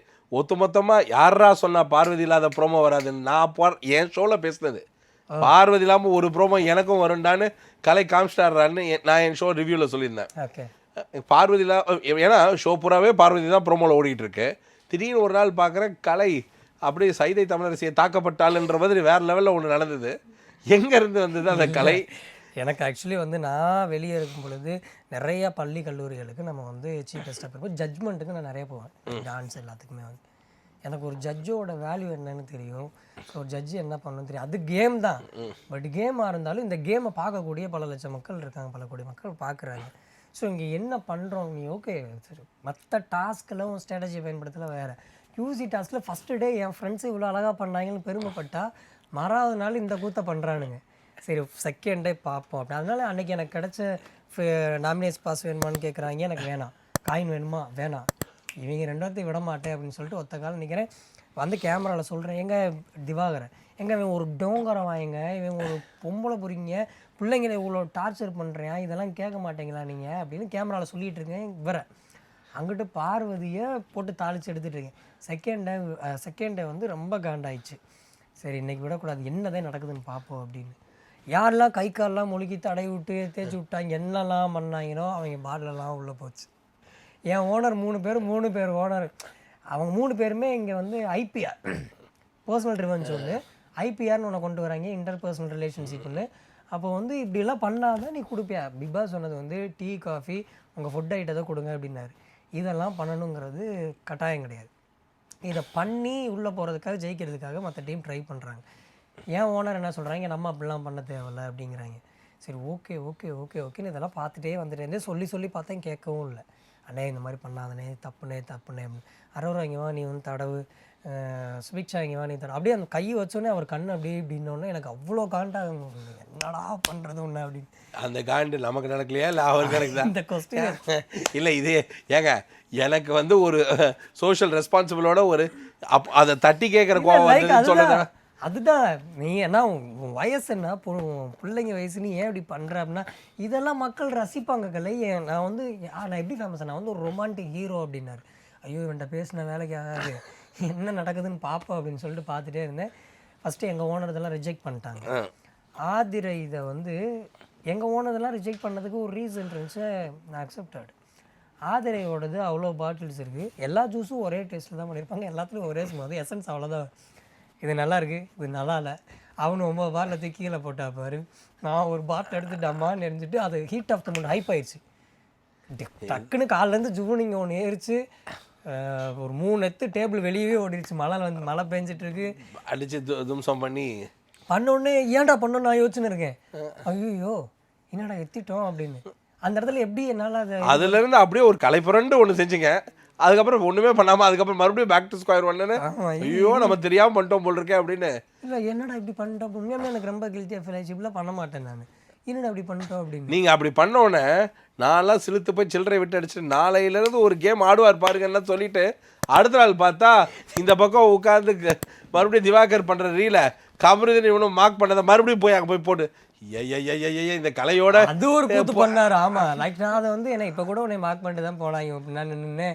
மொத்தமாக யாரா சொன்னால் பார்வதி இல்லாத ப்ரோமோ வராதுன்னு நான் என் ஷோவில் பேசுனது. பார்வதி இல்லாமல் ஒரு ப்ரோமோ எனக்கும் வரும்டான்னு கலை காமிச்சிட்டாரான்னு நான் என் ஷோ ரிவ்யூவில் சொல்லியிருந்தேன். பார்வதி ஏன்னா ஷோ பூராவே பார்வதி தான் ப்ரோமோவில் ஓடிட்டு இருக்கு. திடீர்னு ஒரு நாள் பார்க்குறேன் கலை அப்படியே சைதை தமிழரசியை தாக்கப்பட்டாள்ன்ற மாதிரி வேறு லெவலில் ஒன்று நடந்தது. எங்கேருந்து வந்தது அந்த கலை? எனக்கு ஆக்சுவலி வந்து நான் வெளியே இருக்கும் பொழுது நிறையா பள்ளி கல்லூரிகளுக்கு நம்ம வந்து சீஃப் கெஸ்ட்டாக போயிருப்போம். ஜட்ஜ்மெண்ட்டுக்கு நான் நிறைய போவேன். டான்ஸ் எல்லாத்துக்குமே வந்து எனக்கு ஒரு ஜட்ஜோட வேல்யூ என்னன்னு தெரியும். ஸோ ஒரு ஜட்ஜு என்ன பண்ணணும்னு தெரியும். அது கேம் தான். பட் கேமாக இருந்தாலும் இந்த கேமை பார்க்கக்கூடிய பல லட்சம் மக்கள் இருக்காங்க, பல கோடி மக்கள் பார்க்குறாங்க. ஸோ இங்கே என்ன பண்ணுறோம் நீ ஓகே சரி மற்ற டாஸ்க்கெல்லாம் ஸ்ட்ராட்டஜி பயன்படுத்தல வேறு. யூசி டாஸ்கில் ஃபஸ்ட்டு டே என் ஃப்ரெண்ட்ஸு இவ்வளோ அழகாக பண்ணாங்கன்னு பெருமைப்பட்டா மறாவது நாள் இந்த கூத்தை பண்ணுறானுங்க. சரி செகண்ட் டே பார்ப்போம் அப்படி. அதனால அன்றைக்கி எனக்கு கிடச்ச நாமினேஸ் பாஸ் வேணுமான்னு கேட்குறாங்க. எனக்கு வேணாம். காயின் வேணுமா? வேணாம். இவங்க 2 விட மாட்டேன் அப்படின்னு சொல்லிட்டு ஒத்த காலம் நிற்கிறேன். வந்து கேமராவில் சொல்கிறேன், எங்கே திவாகரன் எங்கே இவன் ஒரு டோங்கரை வாங்க, இவன் ஒரு பொம்பளை புரிங்க, பிள்ளைங்களை இவ்வளோ டார்ச்சர் பண்ணுறேன், இதெல்லாம் கேட்க மாட்டேங்களா நீங்கள் அப்படின்னு கேமராவில் சொல்லிகிட்டு இருக்கேன். அங்கிட்டு பார்வதியை போட்டு தாளித்து எடுத்துகிட்டு இருக்கேன். செகண்ட் டே வந்து ரொம்ப காண்டாயிடுச்சு. சரி இன்றைக்கி விடக்கூடாது, என்னதான் நடக்குதுன்னு பார்ப்போம் அப்படின்னு. யாரெல்லாம் கை காலெலாம் முழுக்கி தடை விட்டு தேய்ச்சி விட்டாங்க, என்னெல்லாம் பண்ணாங்களோ அவங்க பாட்டிலெல்லாம் உள்ளே போச்சு. என் ஓனர் 3 பேர் ஓனர். அவங்க 3 பேருமே இங்கே வந்து ஐபிஆர், பர்சனல் ரிவெஞ்ச் ஒன்று, ஐபிஆர்னு ஒன்று கொண்டு வராங்க, இன்டர் பர்சனல் ரிலேஷன்ஷிப்னு. அப்போ வந்து இப்படிலாம் பண்ணாதான் நீ கொடுப்பியா. பிக் பாஸ் சொன்னது வந்து டீ காஃபி உங்கள் ஃபுட் ஐட்டத்தை கொடுங்க அப்படின்னாரு. இதெல்லாம் பண்ணணுங்கிறது கட்டாயம் கிடையாது. இதை பண்ணி உள்ளே போகிறதுக்காக ஜெயிக்கிறதுக்காக மற்ற டீம் ட்ரை பண்ணுறாங்க. ஏன் ஓனர் என்ன சொல்கிறாங்க, நம்ம அப்படிலாம் பண்ண தேவையில்ல அப்படிங்கிறாங்க. சரி ஓகே ஓகே ஓகே ஓகேன்னு இதெல்லாம் பார்த்துட்டே வந்துட்டு இருந்தே சொல்லி பார்த்தேன், கேட்கவும் இல்லை. அண்ணே இந்த மாதிரி பண்ணாதனே, தப்புனே அப்படின்னு. அரோராங்கவா நீ வந்து தடவு, ஸ்விட்சாங்கவா நீ தடவு, அப்படியே அந்த கை வச்சோடனே அவர் கண் அப்படியே இப்படின்னோடனே எனக்கு அவ்வளோ காண்டாக, என்னடா பண்ணுறது ஒன்று அப்படின்னு. அந்த காண்டு நமக்கு நடக்கலையா இல்லை அவருக்கு நடக்குதா இந்த கொஸ்டின் இல்லை இது ஏங்க எனக்கு வந்து ஒரு சோஷியல் ரெஸ்பான்சிபிளோட ஒரு அதை தட்டி கேட்குற கோவம் வந்து சொல்லுங்க. அதுதான் நீ என்ன உன் வயசு என்ன, பிள்ளைங்க வயசு, நீ ஏன் இப்படி பண்ணுற அப்படின்னா இதெல்லாம் மக்கள் ரசிப்பாங்க. கலை நான் வந்து நான் எப்படி ஃபேமஸ், நான் வந்து ஒரு ரொமான்டிக் ஹீரோ அப்படின்னாரு. ஐயோ இவன்ட்ட பேசின வேலைக்கு ஆகாது, என்ன நடக்குதுன்னு பார்ப்போம் அப்படின்னு சொல்லிட்டு பார்த்துட்டே இருந்தேன். ஃபஸ்ட்டு எங்கள் ஓனர் இதெல்லாம் ரிஜெக்ட் பண்ணிட்டாங்க. ஆதிரை இதை வந்து எங்கள் ஓனர் இதெல்லாம் ரிஜெக்ட் பண்ணதுக்கு ஒரு ரீசன் இருந்துச்சு, நான் அக்செப்டட். ஆதிரையோடது அவ்வளோ பாட்டில்ஸ் இருக்குது, எல்லா ஜூஸும் ஒரே டேஸ்ட்டில் தான் பண்ணியிருப்பாங்க, எல்லாத்துலேயும் ஒரே ஸ்மெல், எசன்ஸ் அவ்வளோதான். இது நல்லா இருக்குது, இது நல்லா இல்லை. அவனு 9 பாட்டில் தூக்கி கீழே போட்டா பாரு. நான் ஒரு பாட்டில் எடுத்துட்டு அம்மான்னு எரிஞ்சிட்டு அது heat of the mood hype ஆயிடுச்சு. டக்குன்னு காலிலேருந்து ஜூனிங்க ஒன்று ஏறிச்சு, ஒரு 3 எத்து டேபிள் வெளியவே ஓடிடுச்சு. மழை பெஞ்சிட்டு இருக்கு, அடிச்சு தும்சம் பண்ணோடனே ஏன்டா பண்ணோன்னு நான் யோசிச்சுன்னு இருக்கேன். ஐயோ என்னடா எத்திட்டோம் அப்படின்னு. அந்த இடத்துல எப்படி என்னால் அதுலேருந்து அப்படியே ஒரு கலைப்புரண்டு ஒன்று செஞ்சுங்க. அதுக்கப்புறம் ஒன்றுமே பண்ணாமல் அதுக்கப்புறம் மறுபடியும் பேக் டு ஸ்கொயர் ஒன்னு, ஐயோ நம்ம தெரியாமல் பண்ணிட்டோம் போல் இருக்கேன் அப்படின்னு. இல்லை என்னடா இப்படி பண்ணிட்டோம், உண்மையாமே எனக்கு ரொம்ப கில்ட்டியாக ஃபீல் ஆயிடுச்சு. இப்படிலாம் பண்ண மாட்டேன் நான், என்னடா அப்படி பண்ணிட்டோம் அப்படின்னு. நீங்கள் அப்படி பண்ணோன்னே நான்லாம் சிலுத்து போய் சில்லறை விட்டு அடிச்சுட்டு நாளையிலேருந்து ஒரு கேம் ஆடுவார் பாருங்கன்னா சொல்லிட்டு அடுத்த நாள் பார்த்தா இந்த பக்கம் உட்காந்து மறுபடியும் திவாகர் பண்ணுற ரீல கமருதன் இவனும் மார்க் பண்ணதை மறுபடியும் போய் அங்கே போய் போட்டு இந்த கலையோட அது ஒரு கூத்து பண்ணாரு. ஆமாம் லைக் நான் அதை வந்து என்ன இப்போ கூட உன்னை மார்க் பண்ணிட்டு தான் போனாங்க. நான் நின்று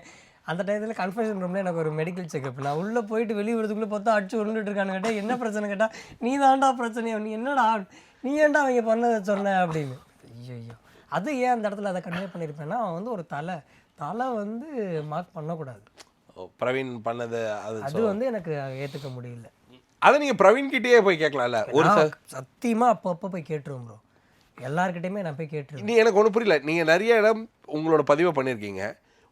அந்த டயத்தில் கன்ஃபர்ஷன் ரூமில் எனக்கு ஒரு மெடிக்கல் செக்அப், நான் உள்ளே போயிட்டு வெளியே வரதுக்குள்ளே பார்த்தா அடிச்சு உருண்டுட்டு இருக்கான்னு கேட்டால் என்ன பிரச்சனை கேட்டால் நீ தான்டா பிரச்சனையா, நீ என்னடா நீ ஏன்டா அவங்க பண்ணதை சொன்ன அப்படின்னு. ஐயோ அது ஏன் அந்த இடத்துல அதை கன்வே பண்ணியிருப்பேன்னா, அவன் வந்து ஒரு தலை வந்து மார்க் பண்ணக்கூடாது. பிரவீன் பண்ணது அது வந்து எனக்கு ஏற்றுக்க முடியல. அதை நீங்கள் பிரவீன் கிட்டேயே போய் கேட்கலாம்ல. ஒரு சத்தியமாக அப்பப்போ போய் கேட்டுருவோம் ப்ரோ, எல்லாருக்கிட்டையுமே நான் போய் கேட்டுருவேன். நீ எனக்கு ஒன்றும் புரியல, நீங்கள் நிறைய இடம் உங்களோட பதிவை பண்ணியிருக்கீங்க,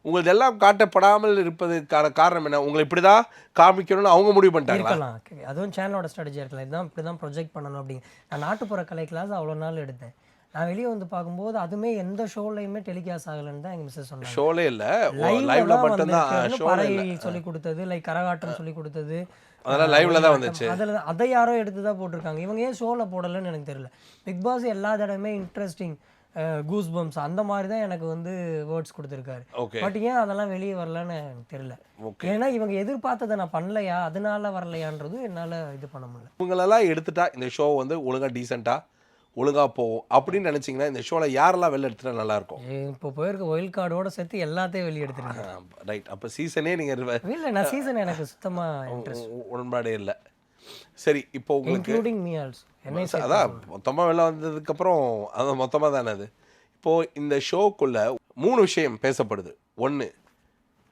உங்களுக்கு எல்லாம் காட்டப்படாமல் இருப்பதுக்கான காரணம் என்ன? உங்களை இப்படி தான் காமிக்கணும்னு அவங்க முடிவு பண்ணிட்டாங்களா? அதுவும் சேனலோட ஸ்ட்ராட்டஜியாக இருக்கலாம், இதுதான் இப்படி தான் ப்ரொஜெக்ட் பண்ணணும் அப்படிங்க. நான் நாட்டுப்புற கலை கிளாஸ் அவ்வளோ நாள் எடுத்தேன். நான் வெளியே வந்து பார்க்கும்போது அதுவுமே எந்த ஷோலையுமே டெலிகாஸ்ட் ஆகலைன்னு தான் எங்கள் மிஸ்ஸஸ் சொன்னாங்க. ஷோலே இல்லை, லைவ்ல மட்டும்தான். பறை சொல்லி கொடுத்தது, லைக் கரகாட்டம் சொல்லி கொடுத்தது, அதெல்லாம் லைவ்ல தான் வந்துச்சு. அதை யாரோ எடுத்து தான் போட்டிருக்காங்க. இவங்க ஏன் ஷோவில் போடலைன்னு எனக்கு தெரியல. பிக் பாஸ் எல்லா தடவையுமே இன்ட்ரெஸ்டிங் கூஸ் பம்ப்ஸ் அந்த மாதிரி தான் எனக்கு வந்து வேர்ட்ஸ் கொடுத்துருக்காரு. பட் ஏன் அதெல்லாம் வெளியே வரலன்னு எனக்கு தெரியல. ஏன்னா இவங்க எதிர்பார்த்ததை நான் பண்ணலையா, அதனால வரலையான்றது என்னால் இது பண்ண முடியல. இவங்களெல்லாம் எடுத்துட்டா இந்த ஷோ வந்து ஒழுங்காக டீசெண்டாக ஒழுங்காக போகும் அப்படின்னு நினச்சிங்கன்னா இந்த ஷோவில் யாரெல்லாம் வெளில எடுத்துட்டா நல்லாயிருக்கும்? இப்போ போயிருக்க ஒயில் கார்டோட சேர்த்து எல்லாத்தையும் வெளியே எடுத்துருங்க. ரைட், அப்போ சீசனே நீங்கள் இல்லை, நான் சீசன் எனக்கு சுத்தமாக இன்ட்ரெஸ்ட் உடன்பாடே இல்லை. சரி, இப்போ உங்களுக்கு இன்க்ளூடிங் மீ ஆல்சோ அதான் மொத்தமாக வெளில வந்ததுக்கப்புறம் அது மொத்தமாக தானே அது. இப்போது இந்த ஷோக்குள்ளே 3 விஷயம் பேசப்படுது. 1,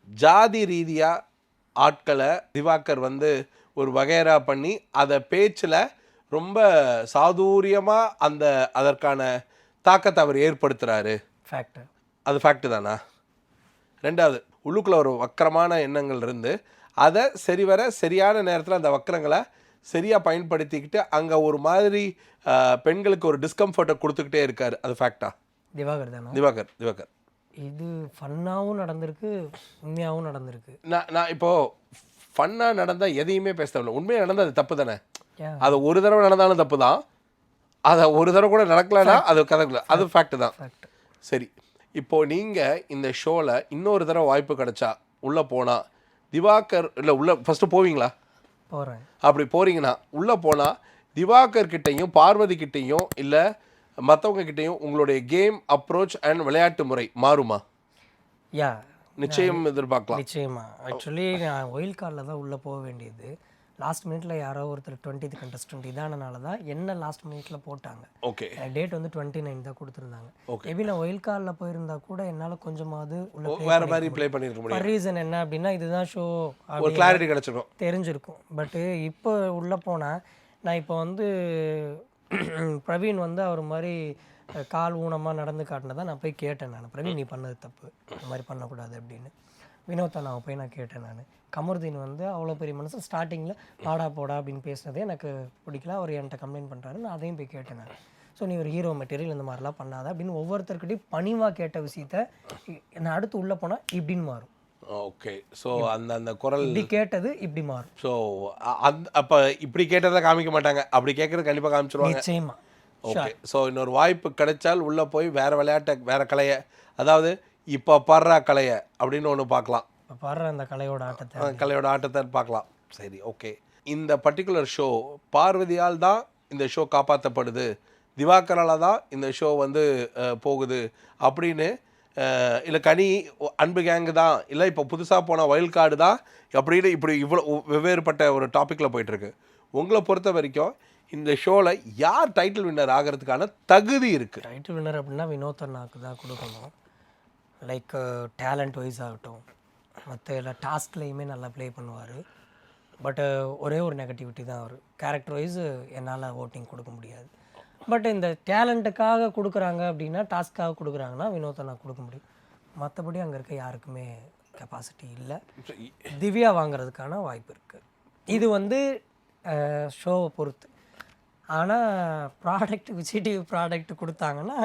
ஜாதி ரீதியாக ஆட்களை திவாகர் வந்து ஒரு வகையரா பண்ணி அதை பேச்சில் ரொம்ப சாதுரியமாக அதற்கான தாக்கத்தை அவர் ஏற்படுத்துகிறாரு. ஃபேக்ட், அது ஃபேக்ட் தானா? 2வது, உள்ளுக்குள்ளே ஒரு வக்கரமான எண்ணங்கள் இருந்து அதை சரியான நேரத்தில் அந்த வக்கரங்களை சரியாக பயன்படுத்திக்கிட்டு அங்கே ஒரு மாதிரி பெண்களுக்கு ஒரு டிஸ்கம்ஃபர்ட்டை கொடுத்துக்கிட்டே இருக்காரு. அது ஃபேக்டா? திவாகர் தானே? திவாகர் இது ஃபன்னாகவும் நடந்திருக்கு, உண்மையாகவும் நடந்திருக்கு. நான் இப்போது ஃபன்னாக நடந்தால் எதையுமே பேச தேவையில்லை. உண்மையாக நடந்தால் அது தப்பு தானே. அது ஒரு தடவை நடந்தாலும் தப்பு தான், அதை ஒரு தடவை கூட நடக்கலைன்னா அது கதை, அது ஃபேக்ட் தான். சரி, இப்போது நீங்கள் இந்த ஷோவில் இன்னொரு தடவை வாய்ப்பு கிடைச்சா உள்ளே போனால் திவாகர் இல்லை உள்ளே ஃபஸ்ட்டு போவீங்களா? போகிறேன். அப்படி போகிறீங்கன்னா உள்ளே போனால் திவாகர் கிட்டேயும் பார்வதி கிட்டேயும் இல்லை மற்றவங்க கிட்டேயும் உங்களுடைய கேம் அப்ரோச் அண்ட் விளையாட்டு முறை மாறுமா? நிச்சயம் எதிர்பார்க்கலாம். நிச்சயமா. ஆக்சுவலி நான் ஒயில் கார்டில் தான் உள்ளே போக வேண்டியது. லாஸ்ட் மினிட்ல யாரோ ஒருத்தர் 20th கண்டஸ்டன்ட் இதானனால தான் என்ன லாஸ்ட் மினிட்ல போட்டாங்க. ஓகே டேட் வந்து 29 தான் கொடுத்துருந்தாங்க. Okay. மேபி நான் ஒயில் கார்டில் போயிருந்தா கூட என்னால் கொஞ்சமாவது உள்ள வேற மாதிரி ப்ளே பண்ணிருக்க முடியும். ரீசன் என்ன அப்படின்னா இதுதான் ஷோ ஒரு கிளாரிட்டி கிடைச்சிருக்கும். தெரிஞ்சிருக்கும். பட்டு இப்போ உள்ளே போனால் நான் இப்போ வந்து பிரவீன் வந்து அவர் மாதிரி கால் ஊனமாக நடந்து காட்டினதான் நான் போய் கேட்டேன். நான் பிரவீன் நீ பண்ணது தப்பு, இந்த மாதிரி பண்ணக்கூடாது அப்படின்னு. வினோத்தை நான் போய் நான் கேட்டேன். நான் கமருதீன் வந்து அவ்வளோ பெரிய மனசு ஸ்டார்டிங்கில் பாடா போடா அப்படின்னு பேசுனதே எனக்கு பிடிக்கல. அவர் என்கிட்ட கம்ப்ளைண்ட் பண்ணுறாரு. நான் அதையும் போய் கேட்டேன். நான் ஸோ நீ ஒரு ஹீரோ மெட்டீரியல் இந்த மாதிரிலாம் பண்ணாத அப்படின்னு ஒவ்வொருத்தருக்கிட்டையும் பணிவாக கேட்ட விஷயத்த நான் அடுத்து உள்ளே போனால் இப்படின்னு மாறும். ஓகே ஸோ அந்த குரல் இப்படி கேட்டது இப்படி மாறும். ஸோ அப்போ இப்படி கேட்டதை காமிக்க மாட்டாங்க, அப்படி கேட்கறது கண்டிப்பாக காமிச்சிருவாங்க. நிச்சயமா. ஓகே ஸோ இன்னொரு வாய்ப்பு கிடைச்சால் உள்ளே போய் வேறு விளையாட்டை வேறு கலையை, அதாவது இப்போ பாடுற கலையை அப்படின்னு ஒன்று பார்க்கலாம். இப்போ பாடுற அந்த கலையோட ஆட்டத்தை கலையோட ஆட்டத்தை பார்க்கலாம். சரி ஓகே. இந்த பர்டிகுலர் ஷோ பார்வதியால் தான் இந்த ஷோ காப்பாற்றப்படுது, திவாகரால் தான் இந்த ஷோ வந்து போகுது அப்படின்னு, இல்லை கனி அன்பு கேங்கு தான், இல்லை இப்போ புதுசாக போன வைல்ட் கார்டு தான் அப்படின்னு இப்படி இவ்வளோ வெவ்வேறுபட்ட ஒரு டாப்பிக்கில் போயிட்டுருக்கு. உங்களை பொறுத்த வரைக்கும் இந்த ஷோவில் யார் டைட்டில் வின்னர் ஆகிறதுக்கான தகுதி இருக்குது? டைட்டில் வின்னர் அப்படின்னா வினோத் அண்ணாக்கு தான் கொடுக்கணும். லைக் டேலண்ட் வைஸ் ஆகட்டும், மற்ற எல்லா டாஸ்க்லேயுமே நல்லா ப்ளே பண்ணுவார். பட்டு ஒரே ஒரு நெகட்டிவிட்டி தான், அவர் கேரக்டர் வைஸ் என்னால் ஓட்டிங் கொடுக்க முடியாது. பட் இந்த டேலண்ட்டுக்காக கொடுக்குறாங்க அப்படின்னா, டாஸ்க்காக கொடுக்குறாங்கன்னா வினோத் அண்ணா கொடுக்க முடியும். மற்றபடி அங்கே இருக்க யாருக்குமே கெப்பாசிட்டி இல்லை. திவ்யா வாங்குறதுக்கான வாய்ப்பு இருக்குது. இது வந்து ஷோவை பொறுத்து. ஆனால் ப்ராடக்ட் விஜய் டிவி ப்ராடக்ட் கொடுத்தாங்கன்னா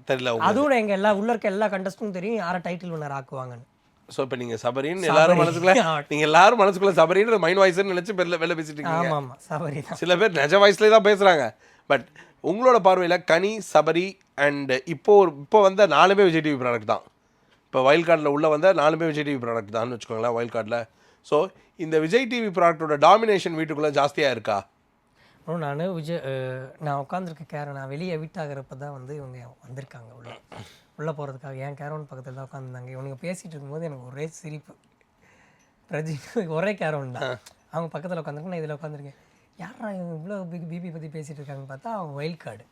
தெரியல. அதுவும் எங்கள் எல்லா உள்ள இருக்க எல்லா கண்டஸ்டும் தெரியும் யாரை டைட்டில் வின்னர் ஆக்குவாங்கன்னு. ஸோ இப்போ நீங்கள் சபரின்னு எல்லாரும் மனசுக்குள்ள, நீங்கள் எல்லாரும் மனசுக்குள்ள சபரின்னு மைண்ட் வாய்ஸ்ன்னு நினச்சி வெளில பேசிட்டு இருக்கீங்க. ஆமாம் ஆமாம், சபரி தான். சில பேர் நிஜ வாய்ஸ்லேயே தான் பேசுகிறாங்க. பட் உங்களோட பார்வையில் கனி, சபரி அண்ட் இப்போ வந்த 4 விஜய் டிவி ப்ராடக்ட் தான். இப்போ வைல்ட் கார்டில் உள்ள வந்த 4 விஜய் டிவி ப்ராடக்ட் தான் வச்சுக்கோங்களேன் வைல்ட் கார்டில். ஸோ இந்த விஜய் டிவி ப்ராடக்டோட டாமினேஷன் வீட்டுக்குள்ளே ஜாஸ்தியாக இருக்கா? நான் உட்காந்துருக்க நான் வெளியே வீட்டாகிறப்ப தான் வந்து இவங்க வந்திருக்காங்க உள்ளே போகிறதுக்காக. என் கேரவன் பக்கத்தில் தான் உட்காந்துருந்தாங்க. இவனுங்க பேசிகிட்டு இருக்கும்போது எனக்கு ஒரே சிரிப்பு. பிரஜி ஒரே கேரவன் தான், அவங்க பக்கத்தில் உட்காந்துருக்கேன், நான் இதில் உட்காந்துருக்கேன். யாரா இவ்வளோ பிபி பற்றி பேசிகிட்டு இருக்காங்கன்னு பார்த்தா அவங்க ஒயில் கார்டு.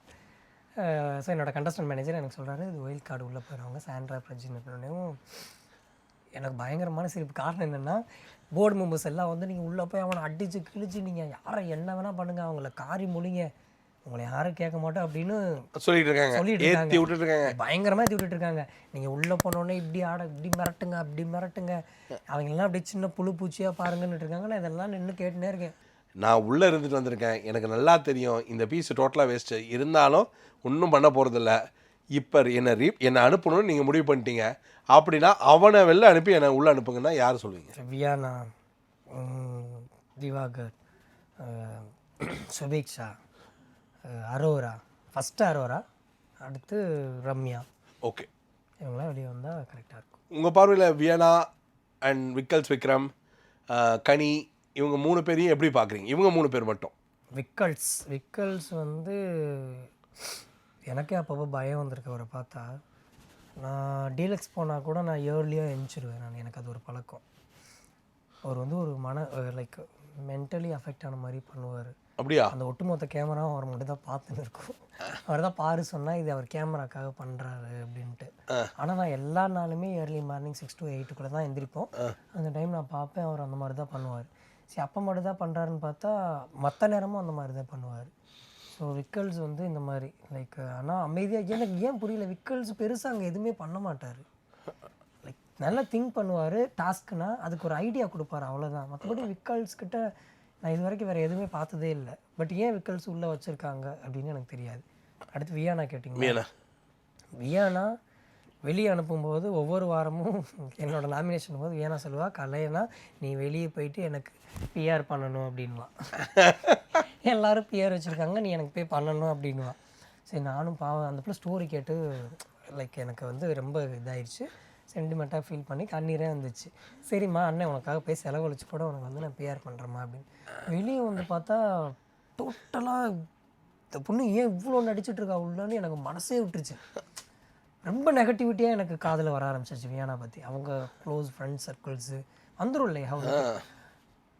ஸோ என்னோடய கண்டஸ்டன்ட் மேனேஜர் எனக்கு சொல்கிறாரு இது ஒயில் கார்டு உள்ளே போயிடுவாங்க சாண்ட்ரா பிரஜின்னு அப்படின்னும். எனக்கு பயங்கரமான சிரிப்பு. காரணம் என்னென்னா, போர்டு மெம்பர்ஸ் எல்லாம் வந்து நீங்கள் உள்ளே போய் அவனை அடித்து கிழிச்சு நீங்கள் யாரை என்ன வேணால் பண்ணுங்கள், அவங்கள காரி மொழிங்க, உங்களை யாரும் கேட்க மாட்டோம் அப்படின்னு சொல்லிட்டு இருக்காங்க. பயங்கரமாக ஏற்றி விட்டுட்டு இருக்காங்க. நீங்கள் உள்ளே போனோடனே இப்படி இப்படி மிரட்டுங்க அப்படி மிரட்டுங்க, அவங்கெல்லாம் அப்படியே சின்ன புழு பூச்சியாக பாருங்கன்னு இருக்காங்க. நான் இதெல்லாம் நின்று கேட்டுனே இருக்கேன். நான் உள்ளே இருந்துட்டு வந்திருக்கேன், எனக்கு நல்லா தெரியும் இந்த பீஸ் டோட்டலாக வேஸ்ட்டு. இருந்தாலும் ஒன்றும் பண்ண போகிறதில்ல. இப்போ என்னை அனுப்பணும்னு நீங்கள் முடிவு பண்ணிட்டீங்க அப்படின்னா அவனை வெளில அனுப்பி என்னை உள்ளே அனுப்புங்கன்னா யார் சொல்லுவீங்க? வியானா, திவாகர், சுபீக்ஷா, அரோரா, ஃபஸ்ட்டு அரோரா, அடுத்து ரம்யா. ஓகே, இவங்களாம் வெளியே வந்தால் கரெக்டாக இருக்கும். உங்கள் பார்வையில் வியானா அண்ட் விக்ரம், கனி, இவங்க 3 பேரையும் எப்படி பார்க்குறீங்க? இவங்க 3 பேர் மட்டும். விக்கல்ஸ் வந்து எனக்கே அப்பப்போ பயம் வந்திருக்கு அவரை பார்த்தா. நான் டீலக்ஸ் போனால் கூட நான் இயர்லியாக எழுந்திருவேன். எனக்கு அது ஒரு பழக்கம். அவர் வந்து ஒரு லைக் மென்டலி அஃபெக்ட் ஆன மாதிரி பண்ணுவார். அப்படியா? அந்த ஒட்டுமொத்த கேமராவும் அவர் மட்டும் தான் பார்த்துன்னு இருக்கும். அவர் தான் பாரு சொன்னால் இது அவர் கேமராக்காக பண்ணுறாரு அப்படின்ட்டு. ஆனால் நான் எல்லா நாளுமே ஏர்லி மார்னிங் 6 to 8 தான் எந்திரிப்போம். அந்த டைம் நான் பார்ப்பேன், அவர் அந்த மாதிரி தான் பண்ணுவார். சரி, அப்போ மட்டும் தான் பண்ணுறாருன்னு பார்த்தா மற்ற நேரமும் அந்த மாதிரி தான் பண்ணுவார். ஸோ விக்கல்ஸ் வந்து இந்த மாதிரி லைக், ஆனால் அமைதியாக எனக்கு ஏன் புரியல, விக்கல்ஸ் பெருசாக அங்கே எதுவுமே பண்ண மாட்டார். லைக் நல்லா திங்க் பண்ணுவார், டாஸ்க்குனா அதுக்கு ஒரு ஐடியா கொடுப்பாரு, அவ்வளோதான். மற்றபடி விக்கல்ஸ் கிட்ட நான் இது வரைக்கும் வேறு எதுவுமே பார்த்ததே இல்லை. பட் ஏன் விக்கல்ஸ் உள்ளே வச்சுருக்காங்க அப்படின்னு எனக்கு தெரியாது. அடுத்து வியானா கேட்டிங்க. வியானா வெளியே அனுப்பும்போது ஒவ்வொரு வாரமும் என்னோடய நாமினேஷன் போது வியானா சொல்லுவா, கலையனா நீ வெளியே போயிட்டு எனக்கு பிஆர் பண்ணணும் அப்படின்வான். எல்லோரும் பிஆர் வச்சுருக்காங்க, நீ எனக்கு போய் பண்ணணும் அப்படின்வான். சரி, நானும் பாவம் அந்த பிள்ளை ஸ்டோரி கேட்டு லைக் எனக்கு வந்து ரொம்ப இதாகிடுச்சு, சென்டிமெண்ட்டாக ஃபீல் பண்ணி கண்ணீரே வந்துச்சு. சரிம்மா அண்ணன் உனக்காக போய் செலவழிச்சு கூட உனக்கு வந்து நான் பிஆர் பண்ணுறேம்மா அப்படின்னு. வெளியே வந்து பார்த்தா டோட்டலாக இந்த பொண்ணு ஏன் இவ்வளோ நடிச்சிட்ருக்கா உள்ளன்னு எனக்கு மனசே விட்டுருச்சு. ரொம்ப நெகட்டிவிட்டியாக எனக்கு காதில் வர ஆரம்பிச்சிச்சு வியானா பற்றி. அவங்க க்ளோஸ் ஃப்ரெண்ட்ஸ் சர்க்கிள்ஸு வந்துடும் இல்லையா அவங்க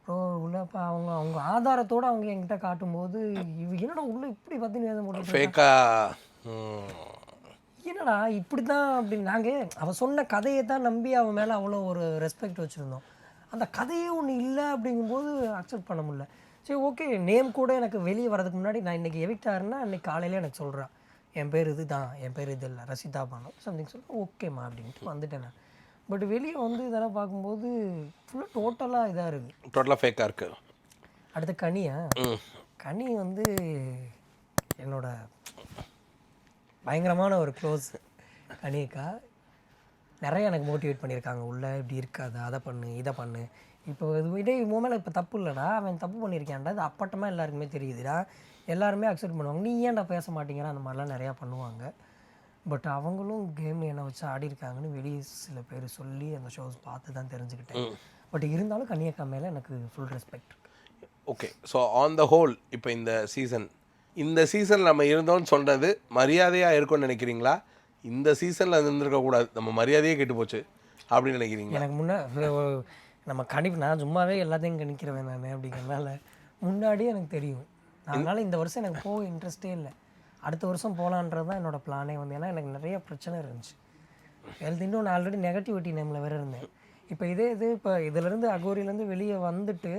ப்ரோ உள்ளப்போ அவங்க அவங்க ஆதாரத்தோடு அவங்க என்கிட்ட காட்டும்போது என்னடா உள்ள இப்படி பற்றி வேதம் போட்டு ஃபேக்கா என்னடா இப்படி தான் அப்படின்னு நாங்கள் அவன் சொன்ன கதையை தான் நம்பி அவன் மேலே அவ்வளோ ஒரு ரெஸ்பெக்ட் வச்சுருந்தோம். அந்த கதையே ஒன்று இல்லை அப்படிங்கும்போது அக்செப்ட் பண்ண முடியல. சரி ஓகே, நேம் கூட எனக்கு வெளியே வரதுக்கு முன்னாடி நான் இன்றைக்கி எவிக்ட் ஆகிறேன்னா அன்றைக்கி காலையில் எனக்கு சொல்கிறான் என் பேர் இது தான், என் பேர் இது இல்லை ரசிதா பானம் சம்திங் சொல்ல ஓகேம்மா அப்படின்ட்டு வந்துட்டேன் நான். பட் வெளியே வந்து இதெல்லாம் பார்க்கும்போது ஃபுல்லாக டோட்டலாக இதாக இருக்குது, டோட்டலாக ஃபேக்காக இருக்குது. அடுத்த கனியா கனி வந்து என்னோட பயங்கரமான ஒரு க்ளோஸ் கனிக்கா. நிறைய எனக்கு மோட்டிவேட் பண்ணியிருக்காங்க, உள்ளே இப்படி இருக்காது, அதை பண்ணு இதை பண்ணு. இப்போ இதே மேலே இப்போ தப்பு இல்லைடா, அவன் தப்பு பண்ணியிருக்கான்டா, அது அப்பட்டமாக எல்லாருக்குமே தெரியுதுடா, எல்லாருமே அக்செப்ட் பண்ணுவாங்க, நீ ஏன்டா பேச மாட்டேங்கிற அந்த மாதிரிலாம் நிறையா பண்ணுவாங்க. பட் அவங்களும் கேம் என்னை வச்சு ஆடி இருக்காங்கன்னு வெளியே சில பேர் சொல்லி அந்த ஷோஸ் பார்த்து தான் தெரிஞ்சுக்கிட்டேன். பட் இருந்தாலும் கன்னியக்கா மேலே எனக்கு full respect. Okay, so on the whole இப்போ இந்த சீசன் நம்ம இருந்தோம்னு சொன்னது மரியாதையாக இருக்கும்னு நினைக்கிறீங்களா? இந்த சீசனில் இருந்திருக்கக்கூடாது, நம்ம மரியாதையே கெட்டு போச்சு அப்படின்னு நினைக்கிறீங்க? எனக்கு நம்ம நான் சும்மாவே எல்லாத்தையும் கணிக்கிறவேன் நான் அப்படிங்கிறதுனால முன்னாடியே எனக்கு தெரியும். அதனால் இந்த வருஷம் எனக்கு போக இன்ட்ரெஸ்டே இல்லை, அடுத்த வருஷம் போகலான்றது தான் என்னோடய பிளானே வந்து. ஏன்னா எனக்கு நிறைய பிரச்சனை இருந்துச்சு ஹெல்த், இன்னும் நான் ஆல்ரெடி நெகட்டிவிட்டி நேமில் வேறு இருந்தேன். இப்போ இப்போ இதிலேருந்து அகோரியிலேருந்து வெளியே வந்துட்டு